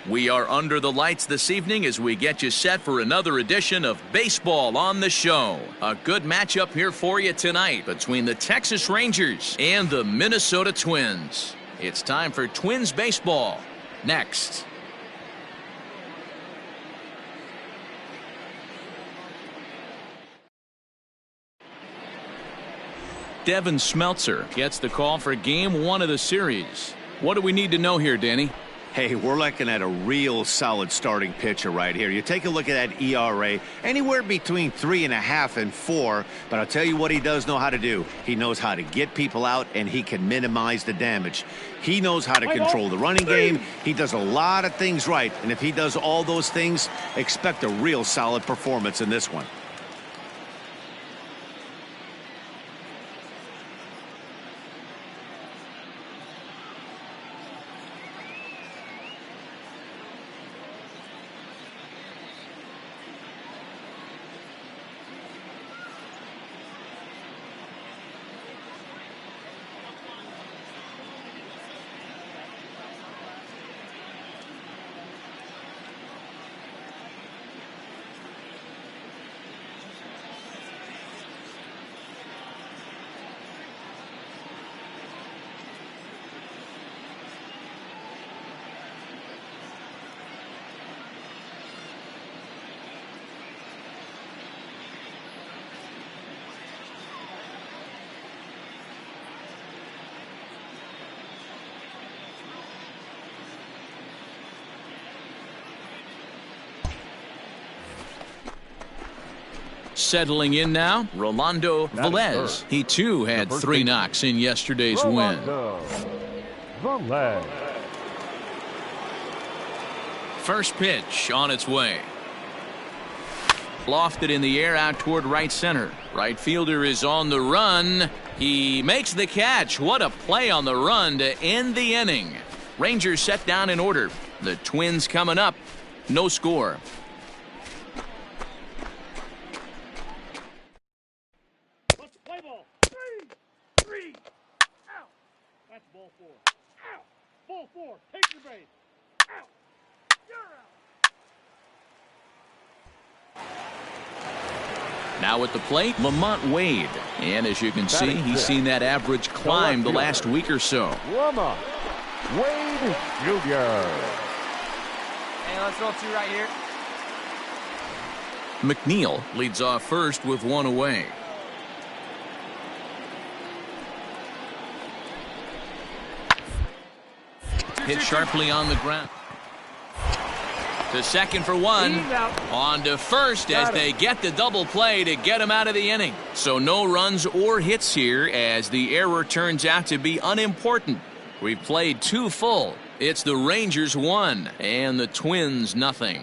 We are under the lights this evening as we get you set for another edition of Baseball on the Show. A good matchup here for you tonight between the Texas Rangers and the Minnesota Twins. It's time for Twins baseball. Next. Devin Smeltzer gets the call for Game 1 of the series. What do we need to know here, Danny? Hey, we're looking at a real solid starting pitcher right here. You take a look at that ERA, anywhere between 3.5 and 4. But I'll tell you what he does know how to do. He knows how to get people out, and he can minimize the damage. He knows how to control the running game. He does a lot of things right. And if he does all those things, expect a real solid performance in this one. Settling in now, Rolando Velez. He too had 3 knocks in yesterday's win. First pitch on its way. Lofted in the air out toward right center. Right fielder is on the run. He makes the catch. What a play on the run to end the inning. Rangers set down in order. The Twins coming up. No score. Ball 4, take your base. Out. You're out. Now at the plate, Lamont Wade. And as you can see, he's seen that average climb the last week or so. Lamont Wade Jr. Hey, let's roll 2 right here. McNeil leads off first with 1 away. Hit sharply on the ground. To second for 1. On to first as they get the double play to get him out of the inning. So no runs or hits here as the error turns out to be unimportant. We've played 2 full. It's the Rangers 1 and the Twins nothing.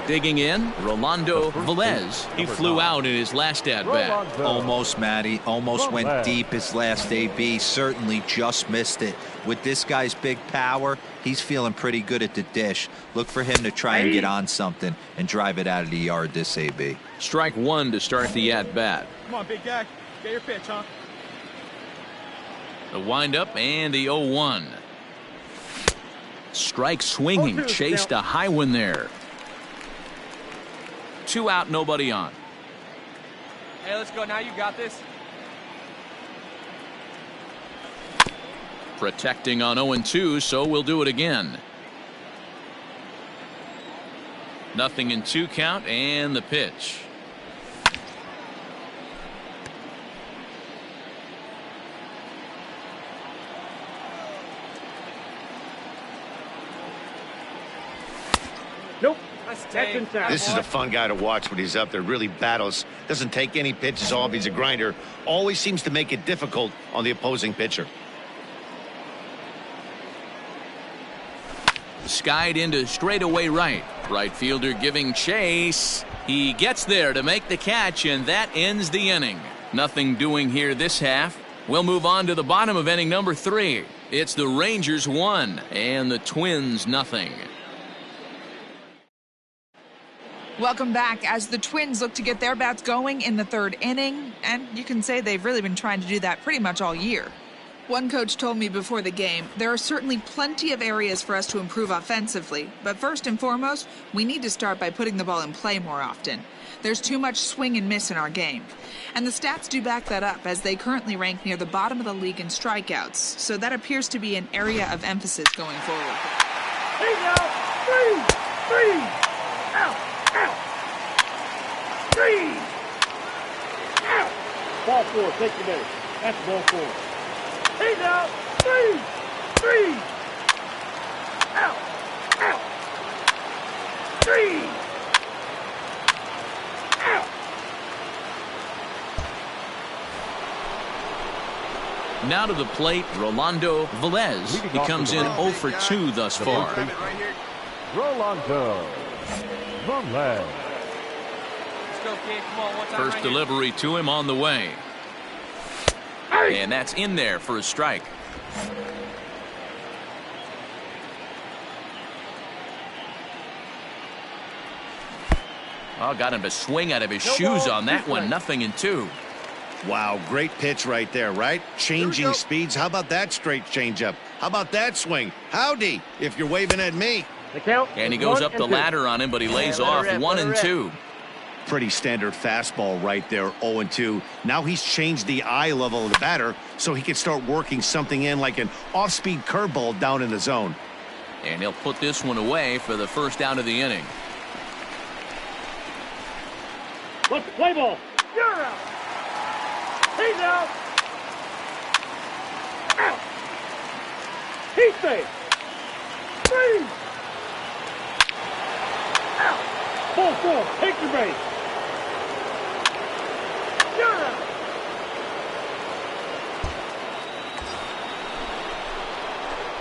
Digging in, Rolando Velez. He flew out in his last at-bat. Almost, Matty. Almost went deep his last AB. Certainly just missed it. With this guy's big power, he's feeling pretty good at the dish. Look for him to try and get on something and drive it out of the yard this AB. Strike 1 to start the at-bat. Come on, big guy. Get your pitch, huh? The windup and the 0-1. Strike swinging. Chased a high one there. 2 out, nobody on. Hey, let's go. Now you got this. Protecting on 0-2, so we'll do it again. Nothing in 2 count and the pitch. Nope. This is a fun guy to watch when he's up there. Really battles. Doesn't take any pitches off. He's a grinder. Always seems to make it difficult on the opposing pitcher. Skied into straightaway right. Right fielder giving chase. He gets there to make the catch, and that ends the inning. Nothing doing here this half. We'll move on to the bottom of inning number 3. It's the Rangers 1 and the Twins nothing. Welcome back as the Twins look to get their bats going in the third inning, and you can say they've really been trying to do that pretty much all year. One coach told me before the game, there are certainly plenty of areas for us to improve offensively, but first and foremost, we need to start by putting the ball in play more often. There's too much swing and miss in our game. And the stats do back that up, as they currently rank near the bottom of the league in strikeouts, so that appears to be an area of emphasis going forward. Hey now, three, out, three, out. Ball 4, take your base. That's ball 4. Hey now, three, out, three, out. Now to the plate, Rolando Velez. He comes in 0 for 2 thus far. Rolando Velez. Let's go, kid. Come on, one time First right here. delivery to him on the way. And that's in there for a strike. Oh, got him to swing out of his shoes on that one. 0-2. Wow, great pitch right there, right? Changing speeds. How about that straight changeup? How about that swing? Howdy, if you're waving at me. The count. And he goes up the ladder on him, but he lays off 1-2. Pretty standard fastball right there, 0-2. Now he's changed the eye level of the batter so he can start working something in like an off-speed curveball down in the zone. And he'll put this one away for the first out of the inning. Let's play ball. You're out. He's out. Out. He's safe. Three. Out. Ball 4, take your base. You're out.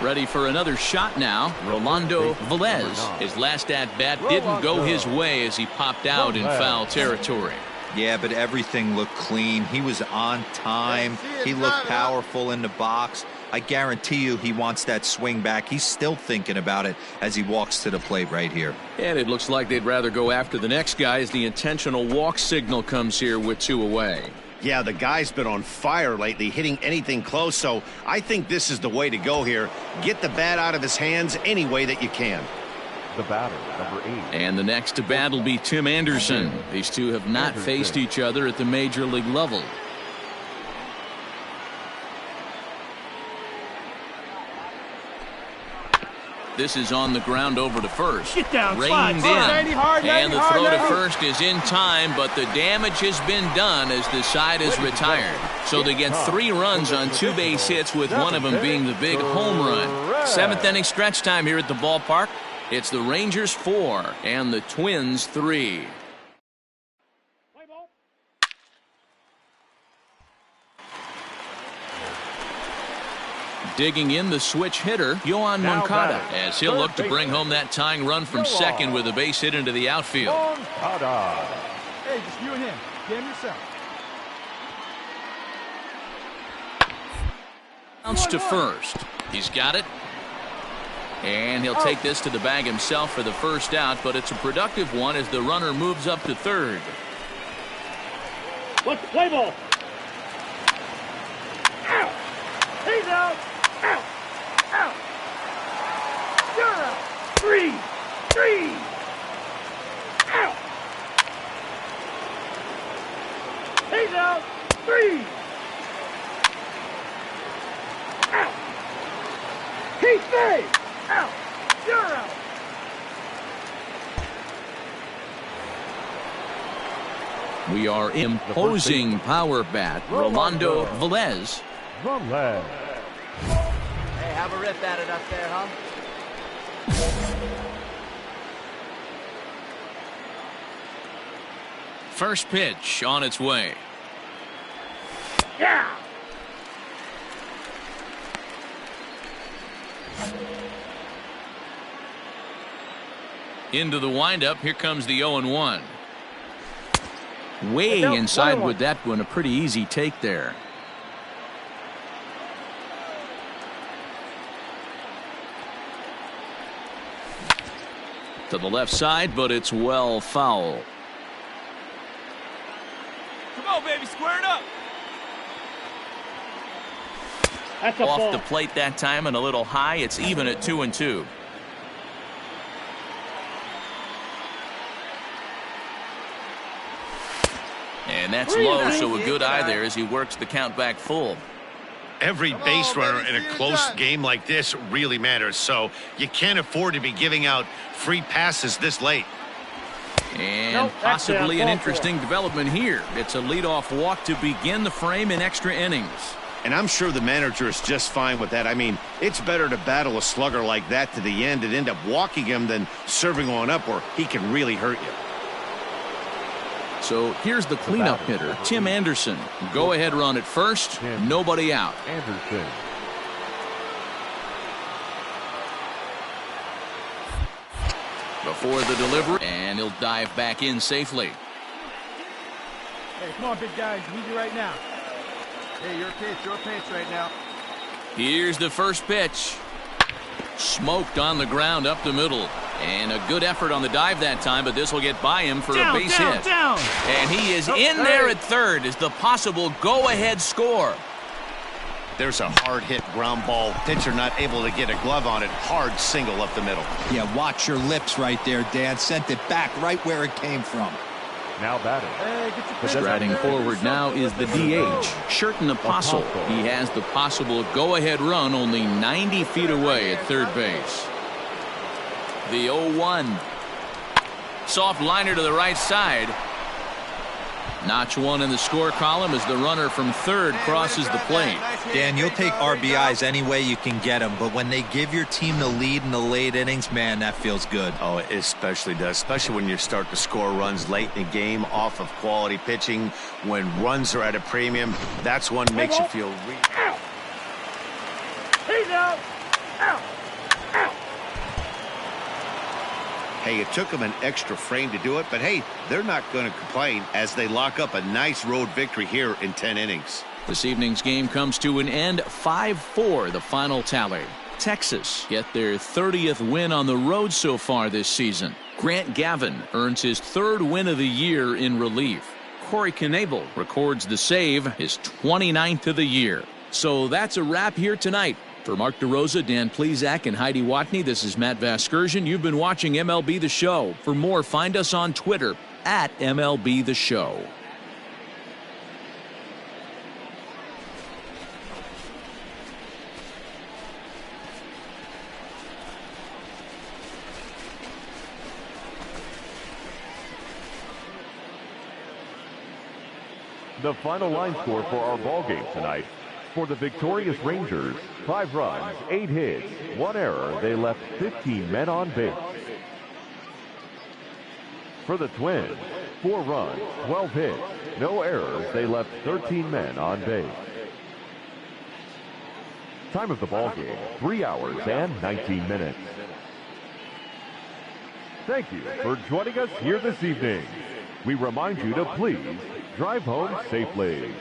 Ready for another shot now. Rolando Velez. His last at-bat didn't go his way as he popped out in foul territory. Yeah, but everything looked clean. He was on time. He looked powerful in the box. I guarantee you he wants that swing back. He's still thinking about it as he walks to the plate right here. And it looks like they'd rather go after the next guy as the intentional walk signal comes here with 2 away. Yeah, the guy's been on fire lately, hitting anything close, so I think this is the way to go here. Get the bat out of his hands any way that you can. The batter, number 8. And the next to bat will be Tim Anderson. These two have not faced each other at the major league level. This is on the ground over to first. Get down, Reined in. Hard, and the hard, throw to hard. first is in time, but the damage has been done as the side is retired. So they get 3 runs on 2 base hits, with one of them being the big home run. 7th inning stretch time here at the ballpark. It's the Rangers 4 and the Twins 3. Play ball. Digging in the switch hitter, Yohan Now Moncada, batting, as he'll third look to bring baseman, home that tying run from Yohan. second with a base hit into the outfield. Moncada. Hey, just you and him. Game yourself. Bounce to first. He's got it. And he'll take this to the bag himself for the first out, but it's a productive one as the runner moves up to third. Let's play ball. Out. He's out. Out. Out. You're out. Three. Out. He's out. 3. Out. He's safe. Out. You're out. We are imposing power bat. Rolando Velez. Velez. Hey, have a rip at it up there, huh? First pitch on its way. Yeah. Into the windup. Here comes the 0-1. Way Now, inside 1-1. with that one. A pretty easy take there. To the left side, but it's well foul. Come on, baby, square it up. That's a Off ball. the plate that time and a little high. It's even at 2-2. And that's low, so a good eye there as he works the count back full. Every base runner in a close game like this really matters, so you can't afford to be giving out free passes this late. And Nope, that's possibly down. an Ball interesting development here. It's a leadoff walk to begin the frame in extra innings. And I'm sure the manager is just fine with that. I mean, it's better to battle a slugger like that to the end and end up walking him than serving on up where he can really hurt you. So here's the cleanup hitter, Tim Anderson. Go ahead run at first, nobody out. Anderson. Before the delivery, and he'll dive back in safely. Hey, come on, big guys. Need you right now. Hey, your pitch right now. Here's the first pitch. Smoked on the ground up the middle. And a good effort on the dive that time, but this will get by him for a base hit. And he is in there at third as the possible go-ahead score. There's a hard hit ground ball. Pitcher not able to get a glove on it. Hard single up the middle. Yeah, watch your lips right there, Dan. Sent it back right where it came from. Now batting. Hey, get your pitch Striding up there. forward now is the DH, Sherton Apostle. He has the possible go-ahead run only 90 feet away at third base. The 0-1. Soft liner to the right side. Notch one in the score column as the runner from third crosses the plate. Dan, you'll take RBIs any way you can get them, but when they give your team the lead in the late innings, man, that feels good. Oh, it especially does, especially when you start to score runs late in the game off of quality pitching. When runs are at a premium, that's one makes you feel Out. He's out. Out. Out. Hey, it took them an extra frame to do it, but hey, they're not going to complain as they lock up a nice road victory here in 10 innings. This evening's game comes to an end, 5-4 the final tally. Texas get their 30th win on the road so far this season. Grant Gavin earns his third win of the year in relief. Corey Knebel records the save, his 29th of the year. So that's a wrap here tonight. For Mark DeRosa, Dan Plesac, and Heidi Watney, this is Matt Vasgersian. You've been watching MLB The Show. For more, find us on Twitter at MLB The Show. The final line score for our ball game tonight. For the victorious Rangers, 5 runs, 8 hits, 1 error. They left 15 men on base. For the Twins, 4 runs, 12 hits, no errors. They left 13 men on base. Time of the ball game, 3 hours and 19 minutes. Thank you for joining us here this evening. We remind you to please drive home safely.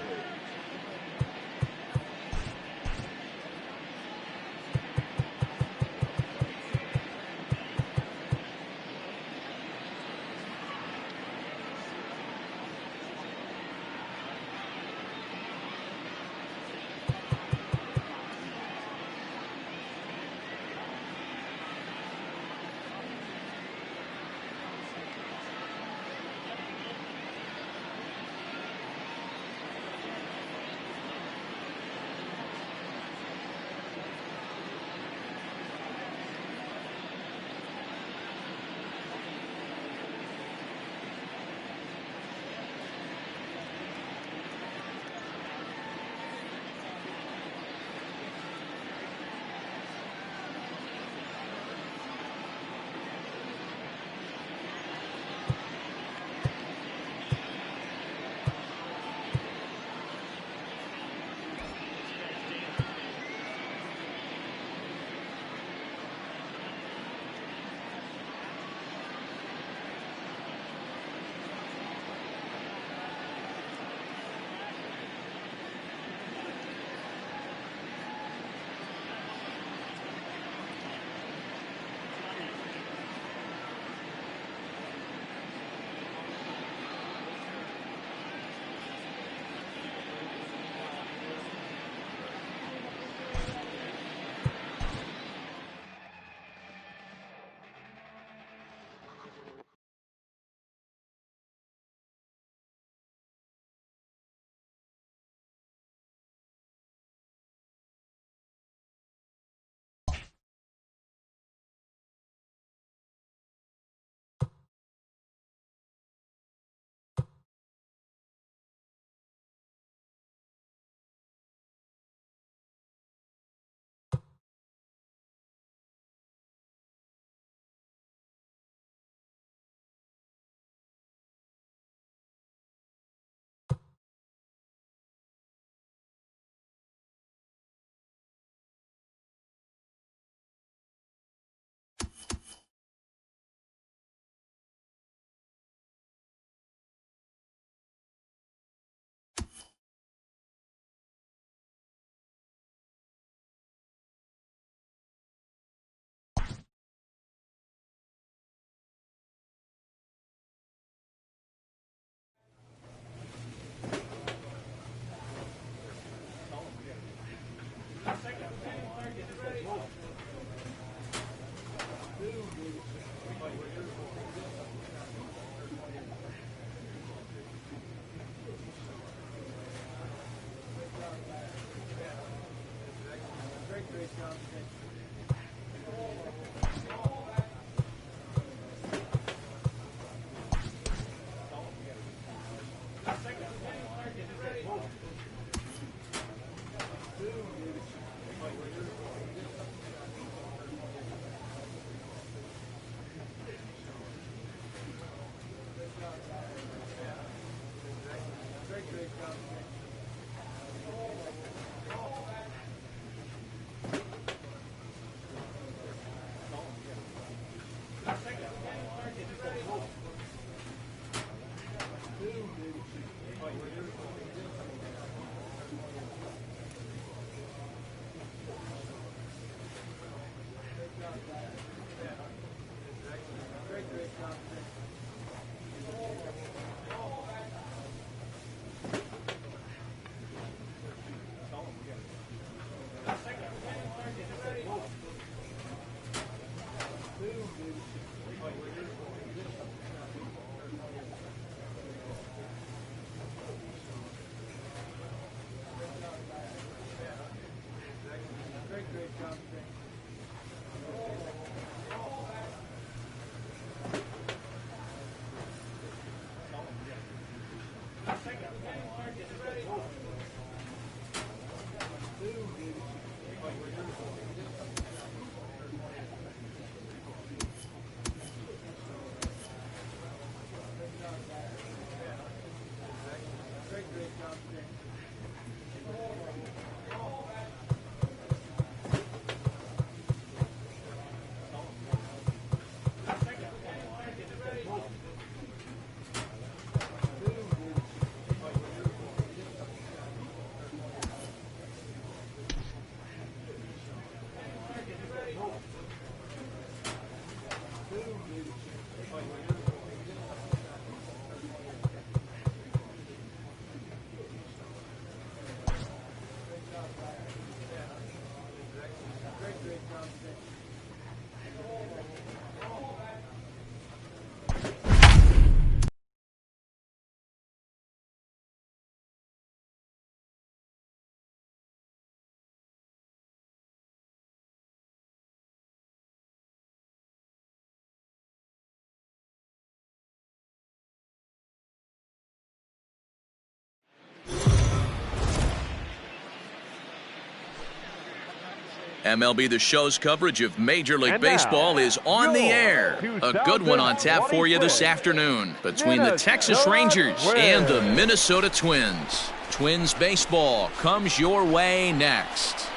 MLB The Show's coverage of Major League Baseball is on the air. A good one on tap for you this afternoon between the Texas Rangers and the Minnesota Twins. Twins baseball comes your way next.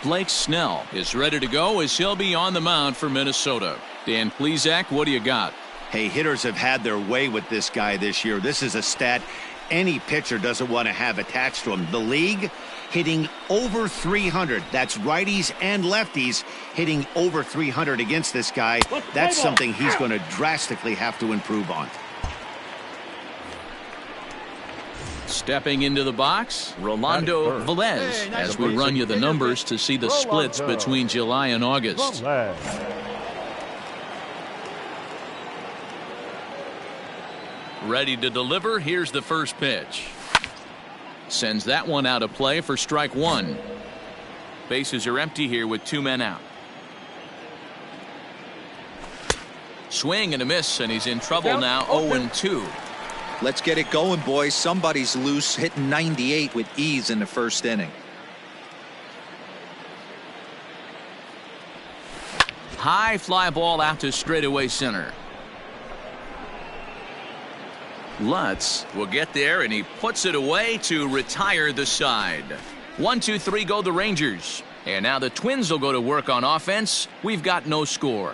Blake Snell is ready to go as he'll be on the mound for Minnesota. Dan Plesac, what do you got? Hey, hitters have had their way with this guy this year. This is a stat any pitcher doesn't want to have attached to him. The league hitting over 300. That's righties and lefties hitting over 300 against this guy. That's something he's going to drastically have to improve on. Stepping into the box, Rolando Velez, as we run you the numbers to see the splits between July and August. Ready to deliver. Here's the first pitch. Sends that one out of play for strike one. Bases are empty here with 2 men out. Swing and a miss, and he's in trouble now. 0-2. Let's get it going, boys. Somebody's loose, hitting 98 with ease in the first inning. High fly ball out to straightaway center. Lutz will get there, and he puts it away to retire the side. 1, 2, 3 go the Rangers. And now the Twins will go to work on offense. We've got no score.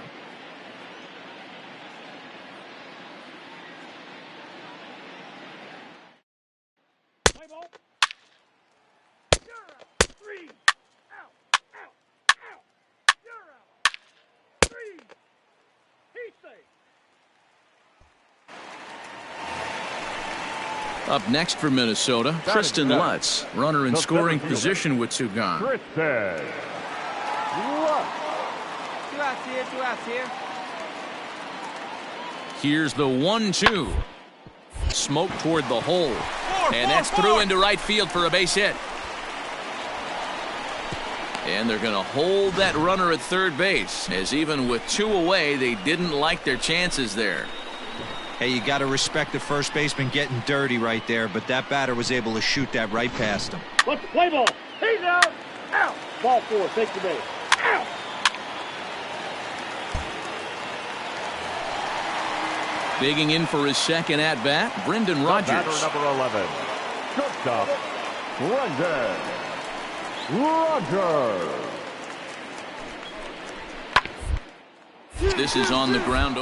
Up next for Minnesota, Tristan Lutz, runner in scoring position with 2 gone. Tristan Lutz. 2 outs here, 2 outs here. Here's the 1-2. Smoke toward the hole. And that's through into right field for a base hit. And they're going to hold that runner at third base, as even with 2 away, they didn't like their chances there. Hey, you got to respect the first baseman getting dirty right there, but that batter was able to shoot that right past him. Let's play ball. He's out. Out. Ball 4. Take the base. Out. Digging in for his second at-bat, Brendan Rodgers. Batter number 11. Shortstop, Brendan Rodgers. This is on the ground.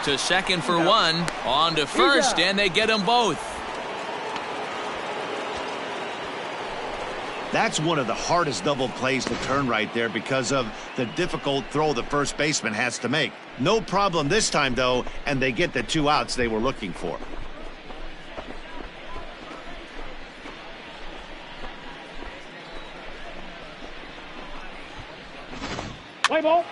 To second for 1. On to first, and they get them both. That's one of the hardest double plays to turn right there because of the difficult throw the first baseman has to make. No problem this time, though, and they get the 2 outs they were looking for. Play ball.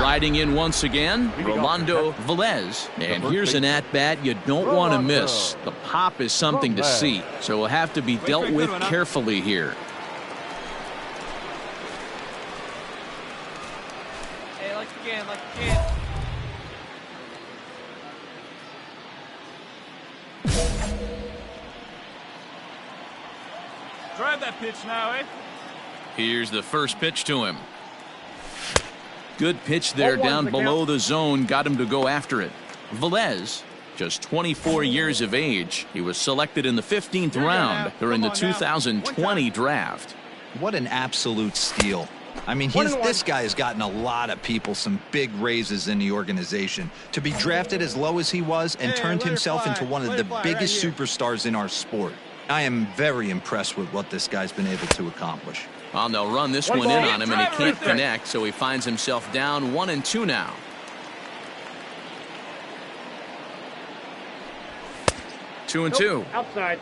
Riding in once again, Rolando Velez. And here's an at-bat you don't want to miss. The pop is something to see, so will have to be dealt with carefully here. Hey, like again, like again. Drive that pitch now, eh? Here's the first pitch to him. Good pitch there down below the zone. Got him to go after it. Velez, just 24 years of age. He was selected in the 15th round during the 2020 draft. What an absolute steal. I mean, this guy has gotten a lot of people some big raises in the organization. To be drafted as low as he was and turned himself into one of the biggest superstars in our sport. I am very impressed with what this guy's been able to accomplish. Well, they'll run this one in on him, and he can't connect, so he finds himself down 1-2 now. Two and two. Outside.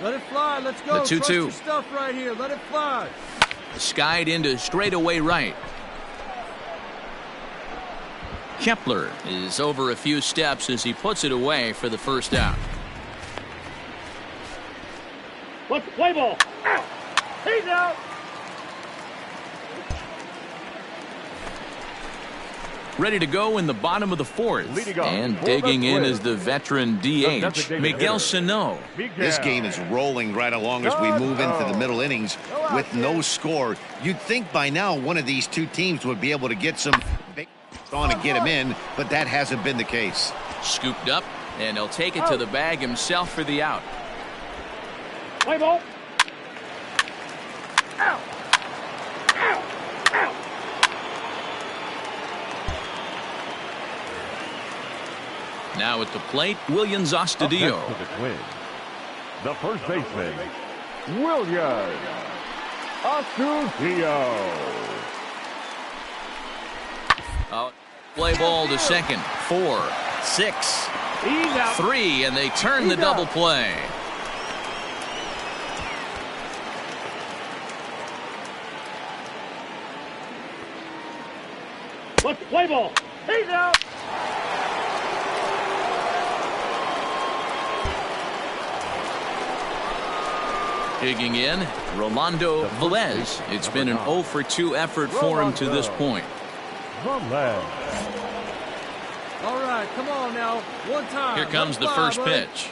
Let it fly. Let's go. The 2-2. Trust your stuff right here. Let it fly. Skied into straightaway right. Kepler is over a few steps as he puts it away for the first out. Let's play ball. Out. He's out. Ready to go in the bottom of the 4th. And digging in is the veteran DH, Miguel Sano. This game is rolling right along as we move into the middle innings with no score. You'd think by now one of these two teams would be able to get some on and get him in, but that hasn't been the case. Scooped up, and he'll take it to the bag himself for the out. Play ball. Out. Out. Out. Now at the plate, Williams Astudillo. The Twins, the first baseman, Williams Astudillo. Play ball to second. 4, 6, 3, and they turn the double play. Let's play ball. He's out. Digging in, Rolando Velez. It's been an 0 for 2 effort for him to this point. Velez. All right, come on now. One time. Here comes the first pitch.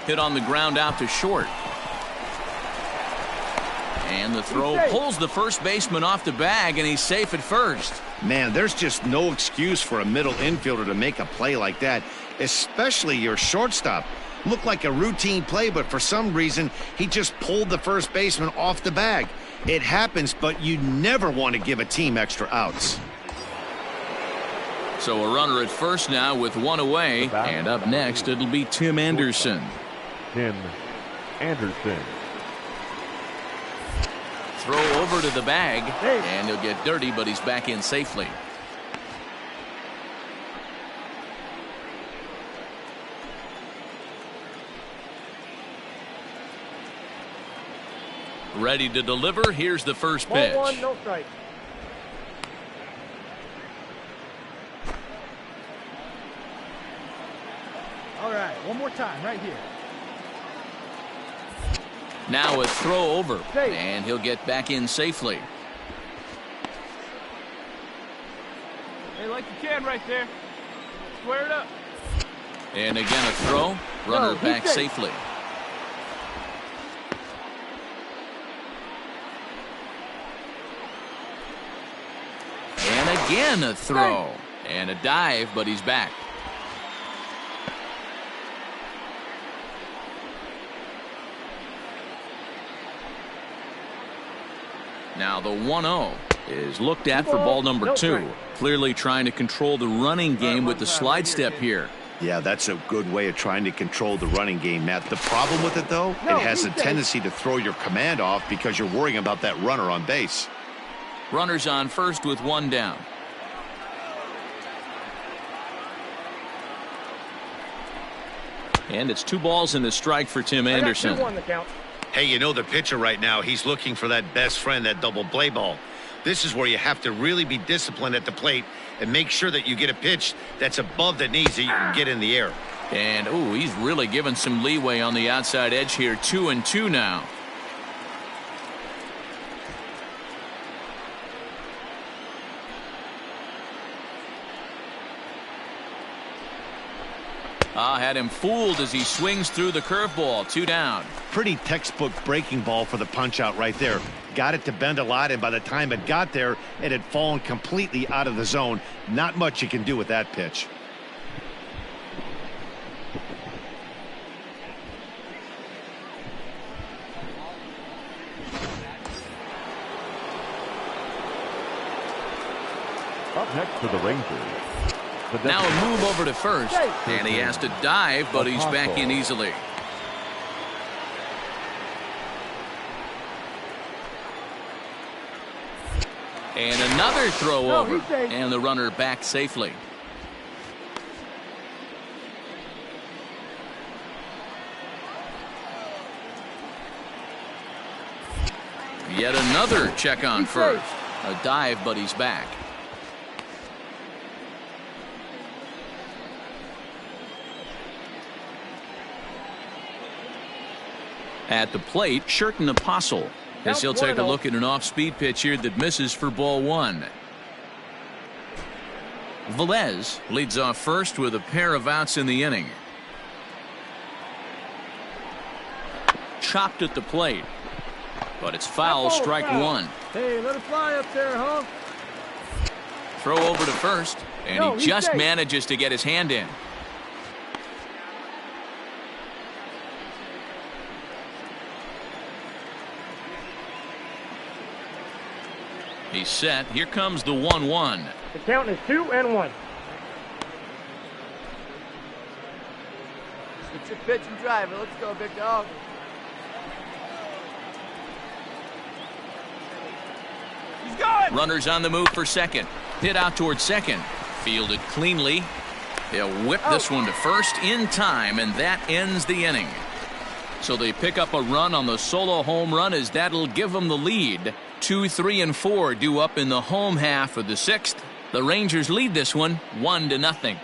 Hit on the ground out to short. And the throw pulls the first baseman off the bag, and he's safe at first. Man, there's just no excuse for a middle infielder to make a play like that, especially your shortstop. Looked like a routine play, but for some reason, he just pulled the first baseman off the bag. It happens, but you never want to give a team extra outs. So a runner at first now with 1 away, and up next it'll be Tim Anderson. Tim Anderson. Throw over to the bag, and he'll get dirty, but he's back in safely. Ready to deliver. Here's the first Ball pitch. 1, no strike. All right, one more time right here. Now a throw over, Safe. and he'll get back in safely. Hey, like you can right there. Square it up. And again a throw. Runner he's back safe. safely. And again a throw. And a dive, but he's back. Now the 1-0 is looked at for ball number 2. strike. Clearly trying to control the running game with the slide step here. Yeah, that's a good way of trying to control the running game, Matt. The problem with it, though, No, it has a he's safe. tendency to throw your command off because you're worrying about that runner on base. Runners on first with 1 down. And it's 2 balls and a strike for Tim I got Anderson. 2-1 the count. Hey, you know the pitcher right now, he's looking for that best friend, that double play ball. This is where you have to really be disciplined at the plate and make sure that you get a pitch that's above the knees that you can get in the air. And, ooh, he's really given some leeway on the outside edge here. 2-2 now. Had him fooled as he swings through the curveball. 2 down. Pretty textbook breaking ball for the punch out right there. Got it to bend a lot, and by the time it got there, it had fallen completely out of the zone. Not much you can do with that pitch. Up next for the Rangers. Now a move over to first. And he has to dive, but he's back in easily. And another throw over. he's safe. And the runner back safely. Yet another check on He's first. safe. A dive, but he's back. At the plate, Sherton Apostle, as he'll take a look at an off-speed pitch here that misses for ball 1. Velez leads off first with a pair of outs in the inning. Chopped at the plate, but it's foul, strike 1. Hey, let it fly up there, huh? Throw over to first, and No, he he's just safe. manages to get his hand in. He's set. Here comes the 1-1. The count is 2-1. Get your pitch and drive it. Let's go, big dog. He's going. Runners on the move for second. Hit out towards second. Fielded cleanly. They'll whip this one to first in time, and that ends the inning. So they pick up a run on the solo home run, as that'll give them the lead. 2, 3, and 4 due up in the home half of the 6th. The Rangers lead this one 1-0. Play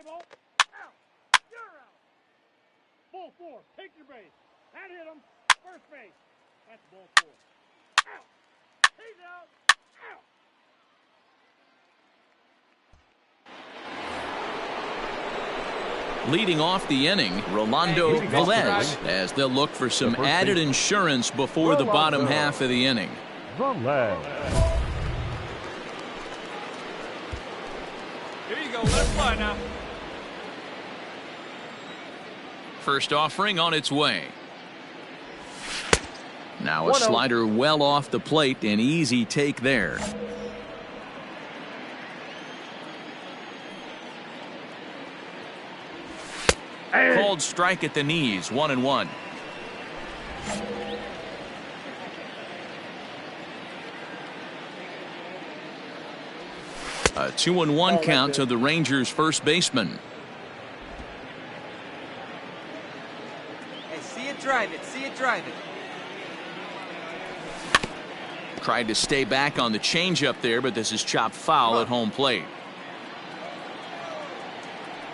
ball. Out. You're out. Ball 4. Take your base. That hit him. First base. That's ball 4. Out. He's out. Out. Leading off the inning, Rolando Velez, as they'll look for some added insurance before the bottom half of the inning. Velez. Here you go. Let it fly now. First offering on its way. Now a 1-0. slider well off the plate, an easy take there. Called strike at the knees, 1-1. A 2-1 count to the Rangers' first baseman. Hey, see you drive it. See it drive it. Tried to stay back on the changeup there, but this is chopped foul at home plate.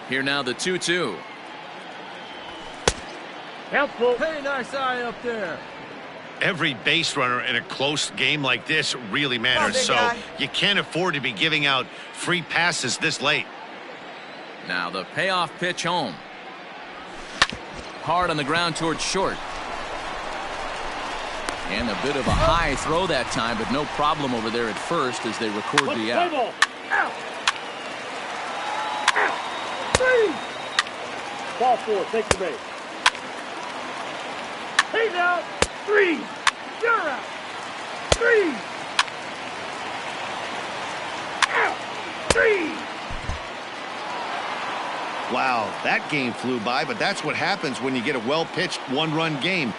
Here now the 2-2. Helpful. Hey, nice eye up there. Every base runner in a close game like this really matters, big so guy. you can't afford to be giving out free passes this late. Now the payoff pitch home. Hard on the ground towards short. And a bit of a high throw that time, but no problem over there at first as they record Let's the play out. ball. Out. Out. 3. Ball 4. Take your base. He's out. 3. You're out. 3. Out. 3. Wow, that game flew by, but that's what happens when you get a well-pitched one-run game.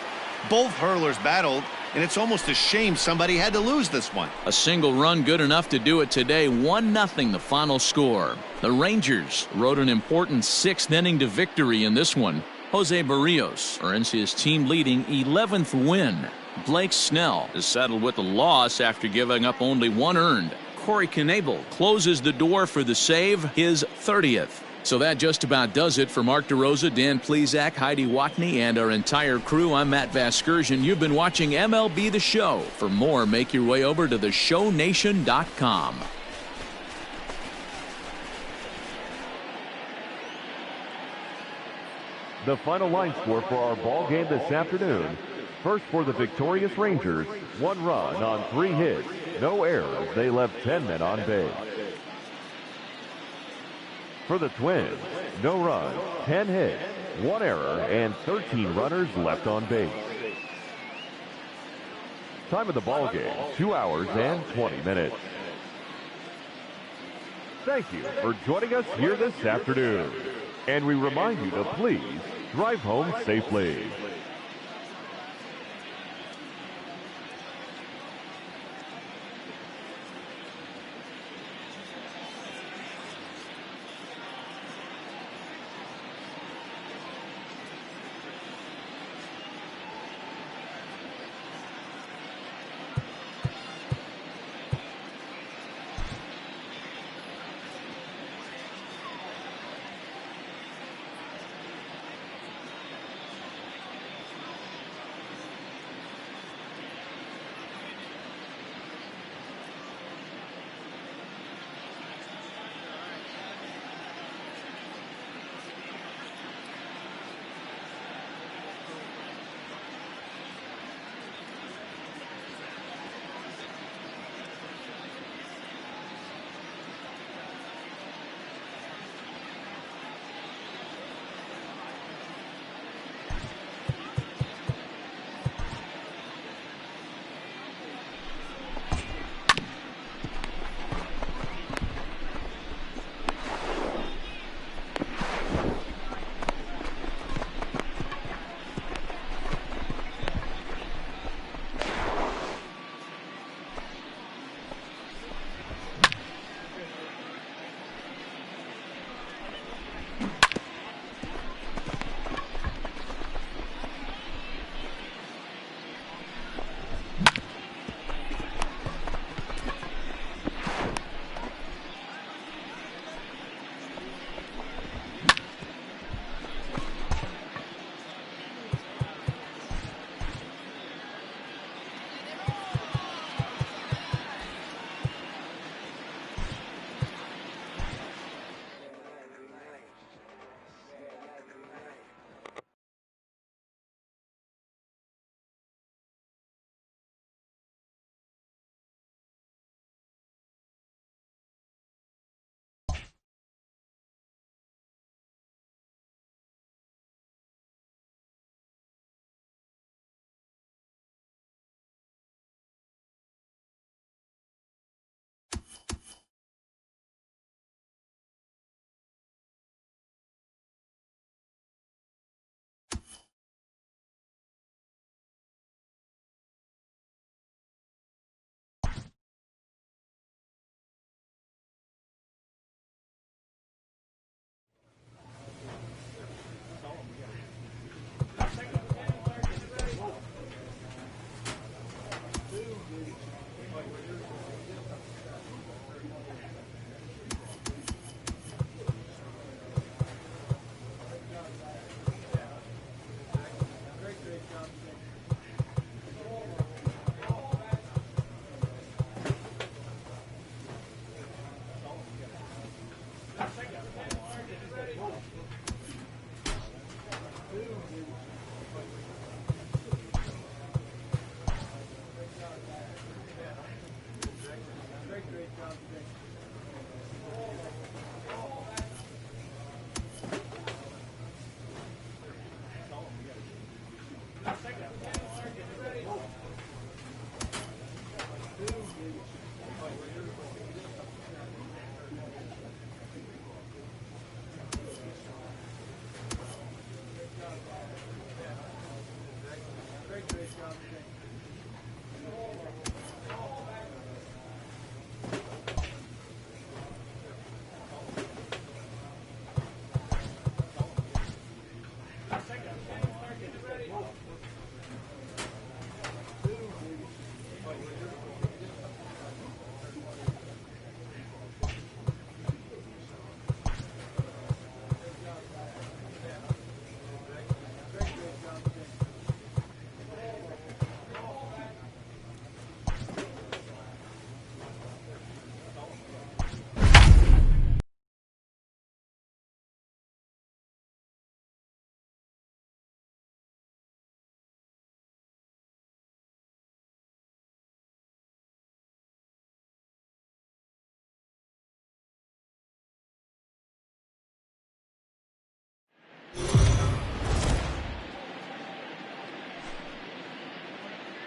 Both hurlers battled, and it's almost a shame somebody had to lose this one. A single run good enough to do it today. 1-0 the final score. The Rangers rode an important 6th inning to victory in this one. Jose Barrios earns his team-leading 11th win. Blake Snell is settled with a loss after giving up only 1 earned. Corey Knebel closes the door for the save, his 30th. So that just about does it for Mark DeRosa, Dan Plesac, Heidi Watney, and our entire crew. I'm Matt Vasgersian. You've been watching MLB The Show. For more, make your way over to theshownation.com. The final line score for our ball game this afternoon. First for the victorious Rangers, 1 run on 3 hits, no errors. They left 10 men on base. For the Twins, no runs, 10 hits, 1 error, and 13 runners left on base. Time of the ball game, 2 hours and 20 minutes. Thank you for joining us here this afternoon. And we remind you to please drive home safely.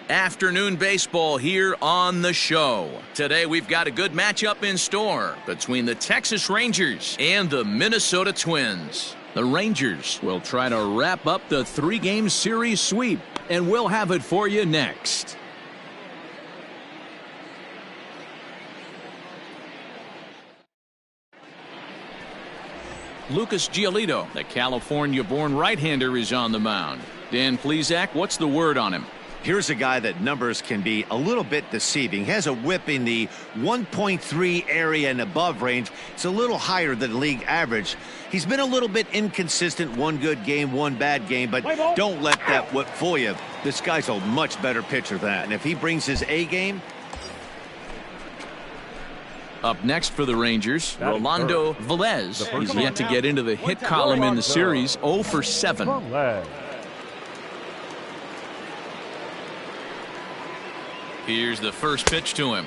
Afternoon baseball here on the show. Today we've got a good matchup in store between the Texas Rangers and the Minnesota Twins. The Rangers will try to wrap up the 3-game series sweep, and we'll have it for you next. Lucas Giolito, the California-born right-hander, is on the mound. Dan Plesac, what's the word on him? Here's a guy that numbers can be a little bit deceiving. He has a whip in the 1.3 area and above range. It's a little higher than league average. He's been a little bit inconsistent. One good game, one bad game, but don't let that whip fool you. This guy's a much better pitcher than that. And if he brings his A game. Up next for the Rangers, Rolando Velez. He's yet to get into the hit column in the series, 0 for 7. Here's the first pitch to him.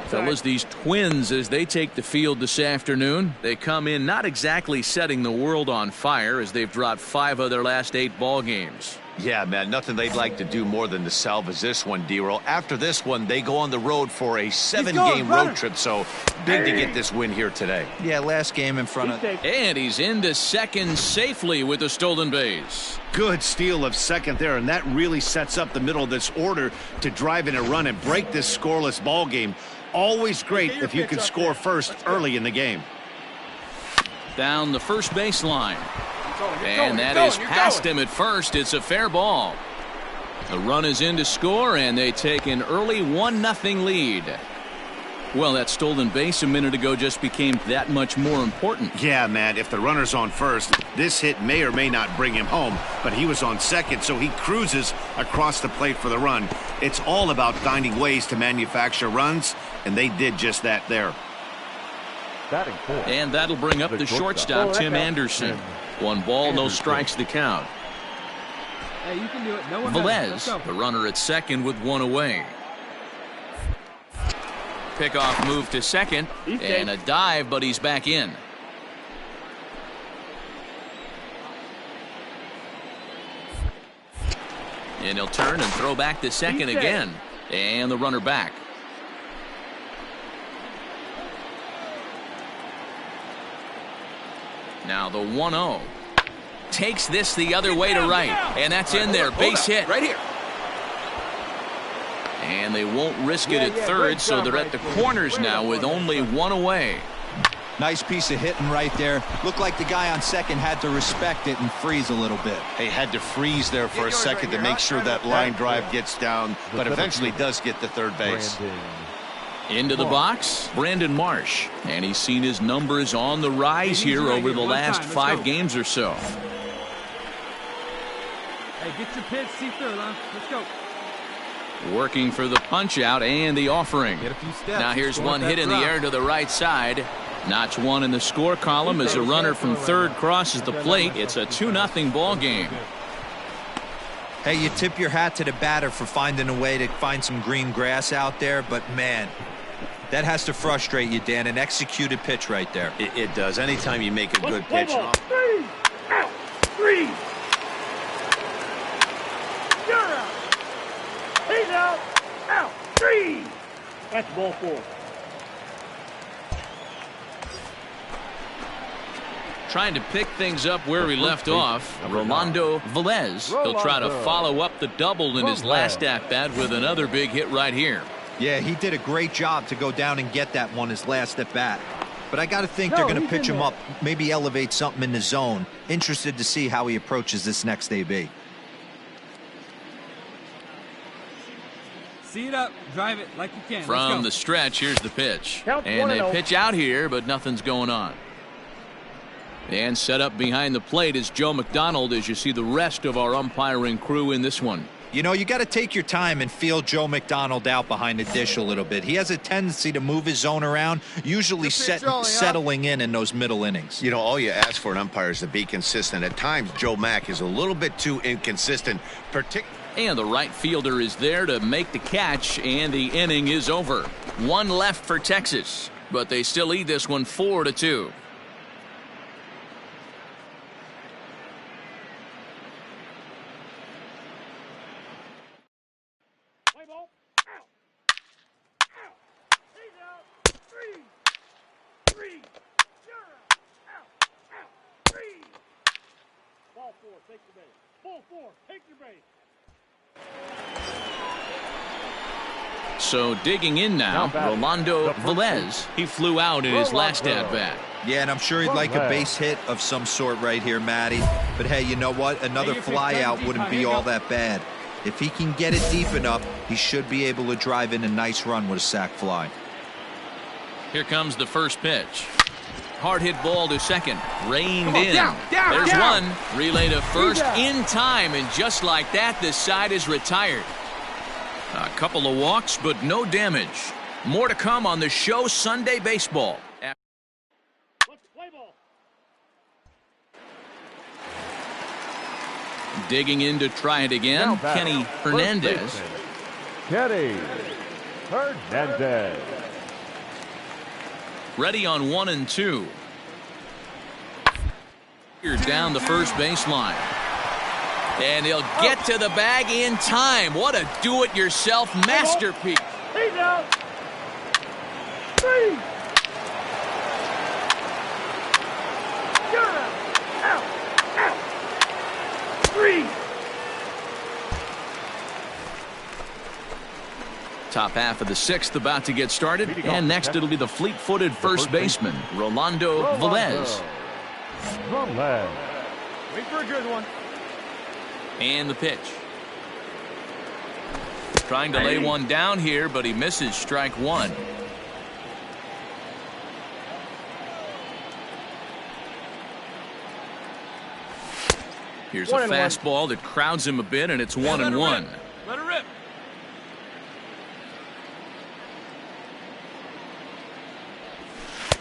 Fellas, these Twins, as they take the field this afternoon, they come in not exactly setting the world on fire, as they've dropped 5 of their last 8 ball games. Yeah, man, nothing they'd like to do more than to salvage this one, D-Roll. After this one, they go on the road for a 7-game road trip, so big to get this win here today. Yeah, last game in front of... And he's into second safely with the stolen base. Good steal of second there, and that really sets up the middle of this order to drive in a run and break this scoreless ball game. Always great if you can score first early in the game. Down the first baseline. And that is past him at first. It's a fair ball. The run is in to score, and they take an early 1-0 lead. Well, that stolen base a minute ago just became that much more important. Yeah, man, if the runner's on first, this hit may or may not bring him home, but he was on second, so he cruises across the plate for the run. It's all about finding ways to manufacture runs, and they did just that there. And that'll bring up the shortstop, Tim Anderson. 1 ball, no strikes the count. Hey, you can do it. No one Velez, the runner at second with 1 away. Pickoff move to second, and a dive, but he's back in. And he'll turn and throw back to second again. And the runner back. Now the 1-0. Takes this the other way to right. And that's in there. Base hit. Right here. And they won't risk it at third, so they're at the corners now with only 1 away. Nice piece of hitting right there. Looked like the guy on second had to respect it and freeze a little bit. He had to freeze there for a second to make sure that line drive gets down, but eventually does get to third base. Into the box, Brandon Marsh. And he's seen his numbers on the rise here over the last 5 games or so. Hey, get your pitch, see through, huh? Let's go. Working for the punch out and the offering. Get a few steps. Now here's one hit in the air to the right side. Notch 1 in the score column as a runner from third crosses the plate. It's a 2-0 ball game. Hey, you tip your hat to the batter for finding a way to find some green grass out there, but man, that has to frustrate you, Dan. An executed pitch right there. It does. Anytime you make a good pitch. 3 out. 3. You're out. He's out. Out. 3. That's ball 4. Trying to pick things up where we left off, Rolando Velez. He'll try to follow up the double in his last at-bat with another big hit right here. Yeah, he did a great job to go down and get that one his last at-bat. But I got to think they're going to pitch him up, maybe elevate something in the zone. Interested to see how he approaches this next AB. See it up, drive it like you can. From the stretch, here's the pitch. And they pitch out here, but nothing's going on. And set up behind the plate is Joe McDonald as you see the rest of our umpiring crew in this one. You know, you got to take your time and feel Joe McDonald out behind the dish a little bit. He has a tendency to move his zone around, usually settling in those middle innings. You know, all you ask for an umpire is to be consistent. At times, Joe Mack is a little bit too inconsistent. And the right fielder is there to make the catch, and the inning is over. 1 left for Texas, but they still lead this one 4-2. 4, take your base. Ball 4, take your base. So digging in now, Rolando Velez. He flew out in his last at-bat. Yeah, and I'm sure he'd like a base hit of some sort right here, Matty. But hey, you know what? Another fly out wouldn't be all that bad. If he can get it deep enough, he should be able to drive in a nice run with a sac fly. Here comes the first pitch. Hard hit ball to second. Reined in. There's one. Relay to first in time. And just like that, the side is retired. A couple of walks, but no damage. More to come on the show Sunday Baseball. Let's play ball. Digging in to try it again, Kenny Hernandez. Kenny Hernandez. Ready on 1 and 2. Here down the first baseline. And he'll get to the bag in time. What a do-it-yourself masterpiece. He's out. 3. You're out. Out. Out. 3. Top half of the 6th about to get started. And next it'll be the fleet-footed first baseman, Rolando Velez. Wait for a good one. And the pitch. Trying to lay one down here, but he misses strike 1. Here's a fastball that crowds him a bit, and it's 1-1. Let it rip.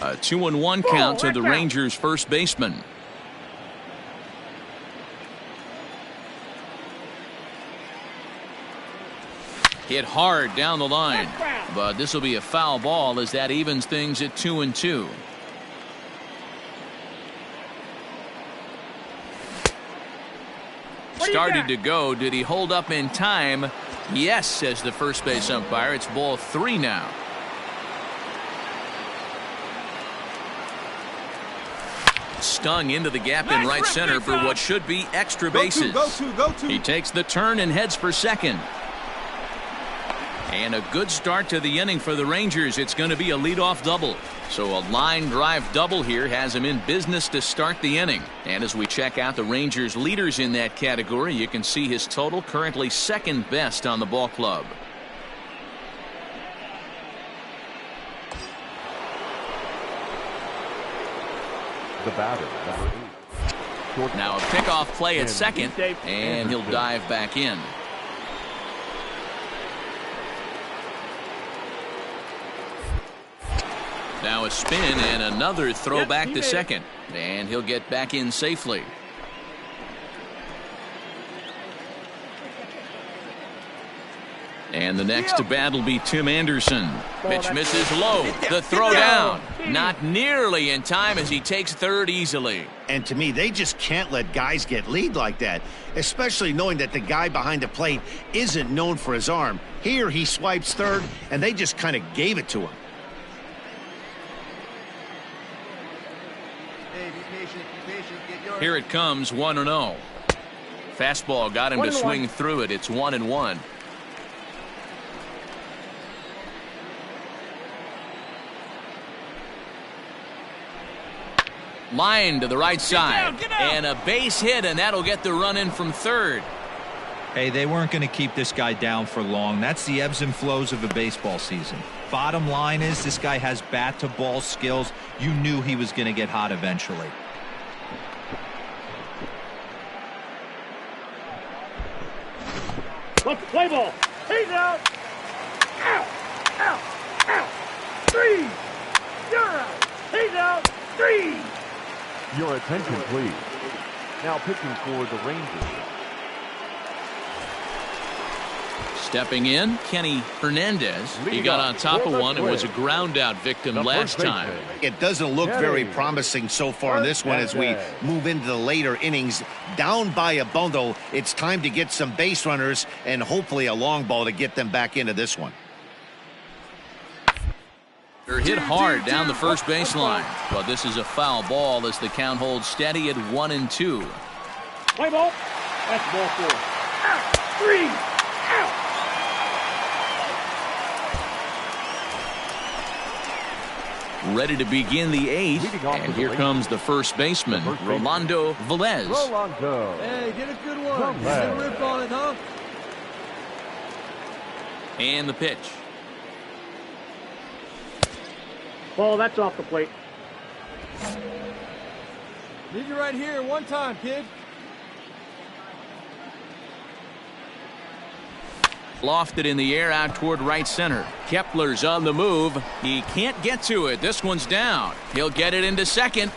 A 2-1 count to the Rangers' first baseman. Hit hard down the line, but this will be a foul ball as that evens things at 2-2. Started to go. Did he hold up in time? Yes, says the first base umpire. It's ball 3 now. Stung into the gap in right center for what should be extra bases. Go to. He takes the turn and heads for second. And a good start to the inning for the Rangers. It's going to be a leadoff double. So a line drive double here has him in business to start the inning. And as we check out the Rangers leaders in that category, you can see his total currently second best on the ball club. The batter, number 8. Now a pickoff play at second, and he'll dive back in. Now a spin and another throw back to second, and he'll get back in safely. And the next to bat will be Tim Anderson. Pitch misses low. The throw down. Not nearly in time as he takes third easily. And to me, they just can't let guys get lead like that, especially knowing that the guy behind the plate isn't known for his arm. Here he swipes third, and they just kind of gave it to him. Here it comes, 1-0. Fastball got him to swing through it. It's 1-1. Line to the right side. Get down. And a base hit, and that'll get the run in from third. Hey, they weren't going to keep this guy down for long. That's the ebbs and flows of a baseball season. Bottom line is this guy has bat-to-ball skills. You knew he was going to get hot eventually. Let's play ball. He's out. Out. Out. Out. 3. You're out. He's out. 3. Your attention, please. Now pitching for the Rangers. Stepping in, Kenny Hernandez. He got on top of one and was a ground-out victim last time. It doesn't look very promising so far in this one as we move into the later innings. Down by a bundle, it's time to get some base runners and hopefully a long ball to get them back into this one. They're hit hard down the first baseline. But this is a foul ball as the count holds steady at 1-2. Play ball. That's ball 4. Out. 3. Out. Ready to begin the 8th, and here comes the first baseman, Rolando Velez. Rolando. Hey, get a good one. Get a rip on it, huh? And the pitch. Ball, that's off the plate. Need you right here one time, kid. Lofted in the air out toward right center. Kepler's on the move. He can't get to it. This one's down. He'll get it into second.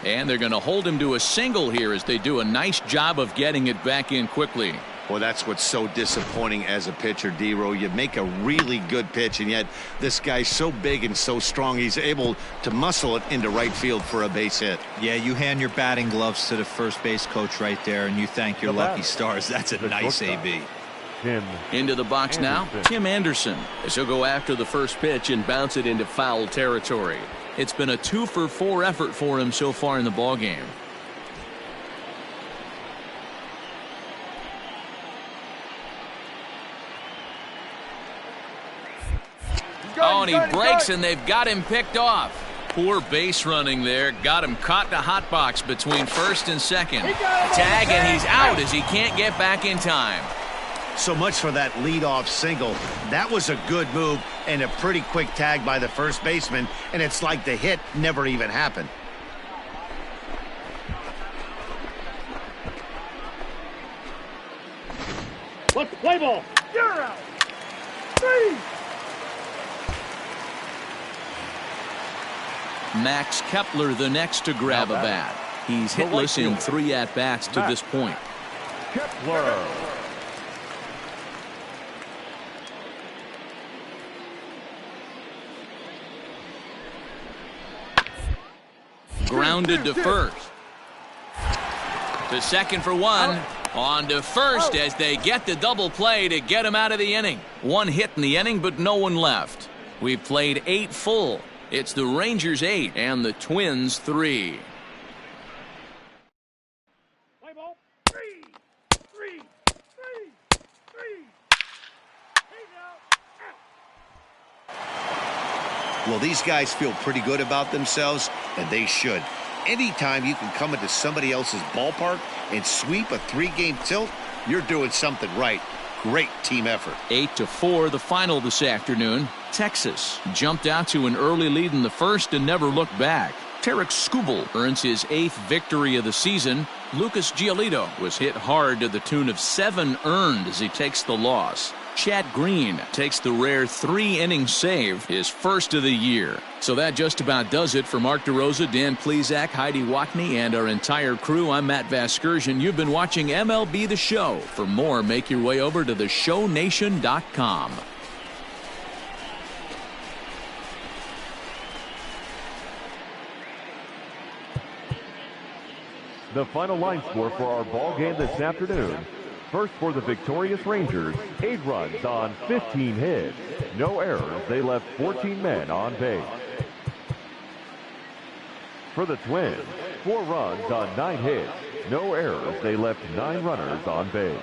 And they're going to hold him to a single here as they do a nice job of getting it back in quickly. Well, that's what's so disappointing as a pitcher, D-Row. You make a really good pitch, and yet this guy's so big and so strong, he's able to muscle it into right field for a base hit. Yeah, you hand your batting gloves to the first base coach right there, and you thank your lucky stars. That's a nice AB. Into the box now, Tim Anderson, as he'll go after the first pitch and bounce it into foul territory. It's been a 2-for-4 effort for him so far in the ballgame. Oh, and he breaks, and they've got him picked off. Poor base running there. Got him caught in a hot box between first and second. Tag, and he's out as he can't get back in time. So much for that leadoff single. That was a good move and a pretty quick tag by the first baseman, and it's like the hit never even happened. Let's play ball. You're out. 3. Max Kepler the next to grab a bat. He's hitless in 3 at-bats to this point. Kepler. Grounded to first. To second for 1. On to first as they get the double play to get him out of the inning. 1 hit in the inning, but no one left. We've played 8 full. It's the Rangers 8 and the Twins 3. Play ball. 3. 3. 3. 3. He's out. Well, these guys feel pretty good about themselves, and they should. Anytime you can come into somebody else's ballpark and sweep a 3-game tilt, you're doing something right. Great team effort. 8-4 the final this afternoon. Texas jumped out to an early lead in the first and never looked back. Tarek Skubal earns his 8th victory of the season. Lucas Giolito was hit hard to the tune of 7 earned as he takes the loss. Chad Green takes the rare 3-inning save, his first of the year. So that just about does it for Mark DeRosa, Dan Plesac, Heidi Watney, and our entire crew. I'm Matt Vasgersian. You've been watching MLB The Show. For more, make your way over to theshownation.com. The final line score for our ball game this afternoon. First for the victorious Rangers, 8 runs on 15 hits. No errors. They left 14 men on base. For the Twins, 4 runs on 9 hits. No errors. They left 9 runners on base.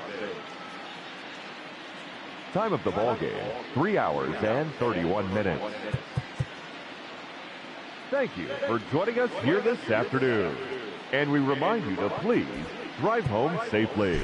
Time of the ball game, 3 hours and 31 minutes. Thank you for joining us here this afternoon. And we remind you to please drive home safely.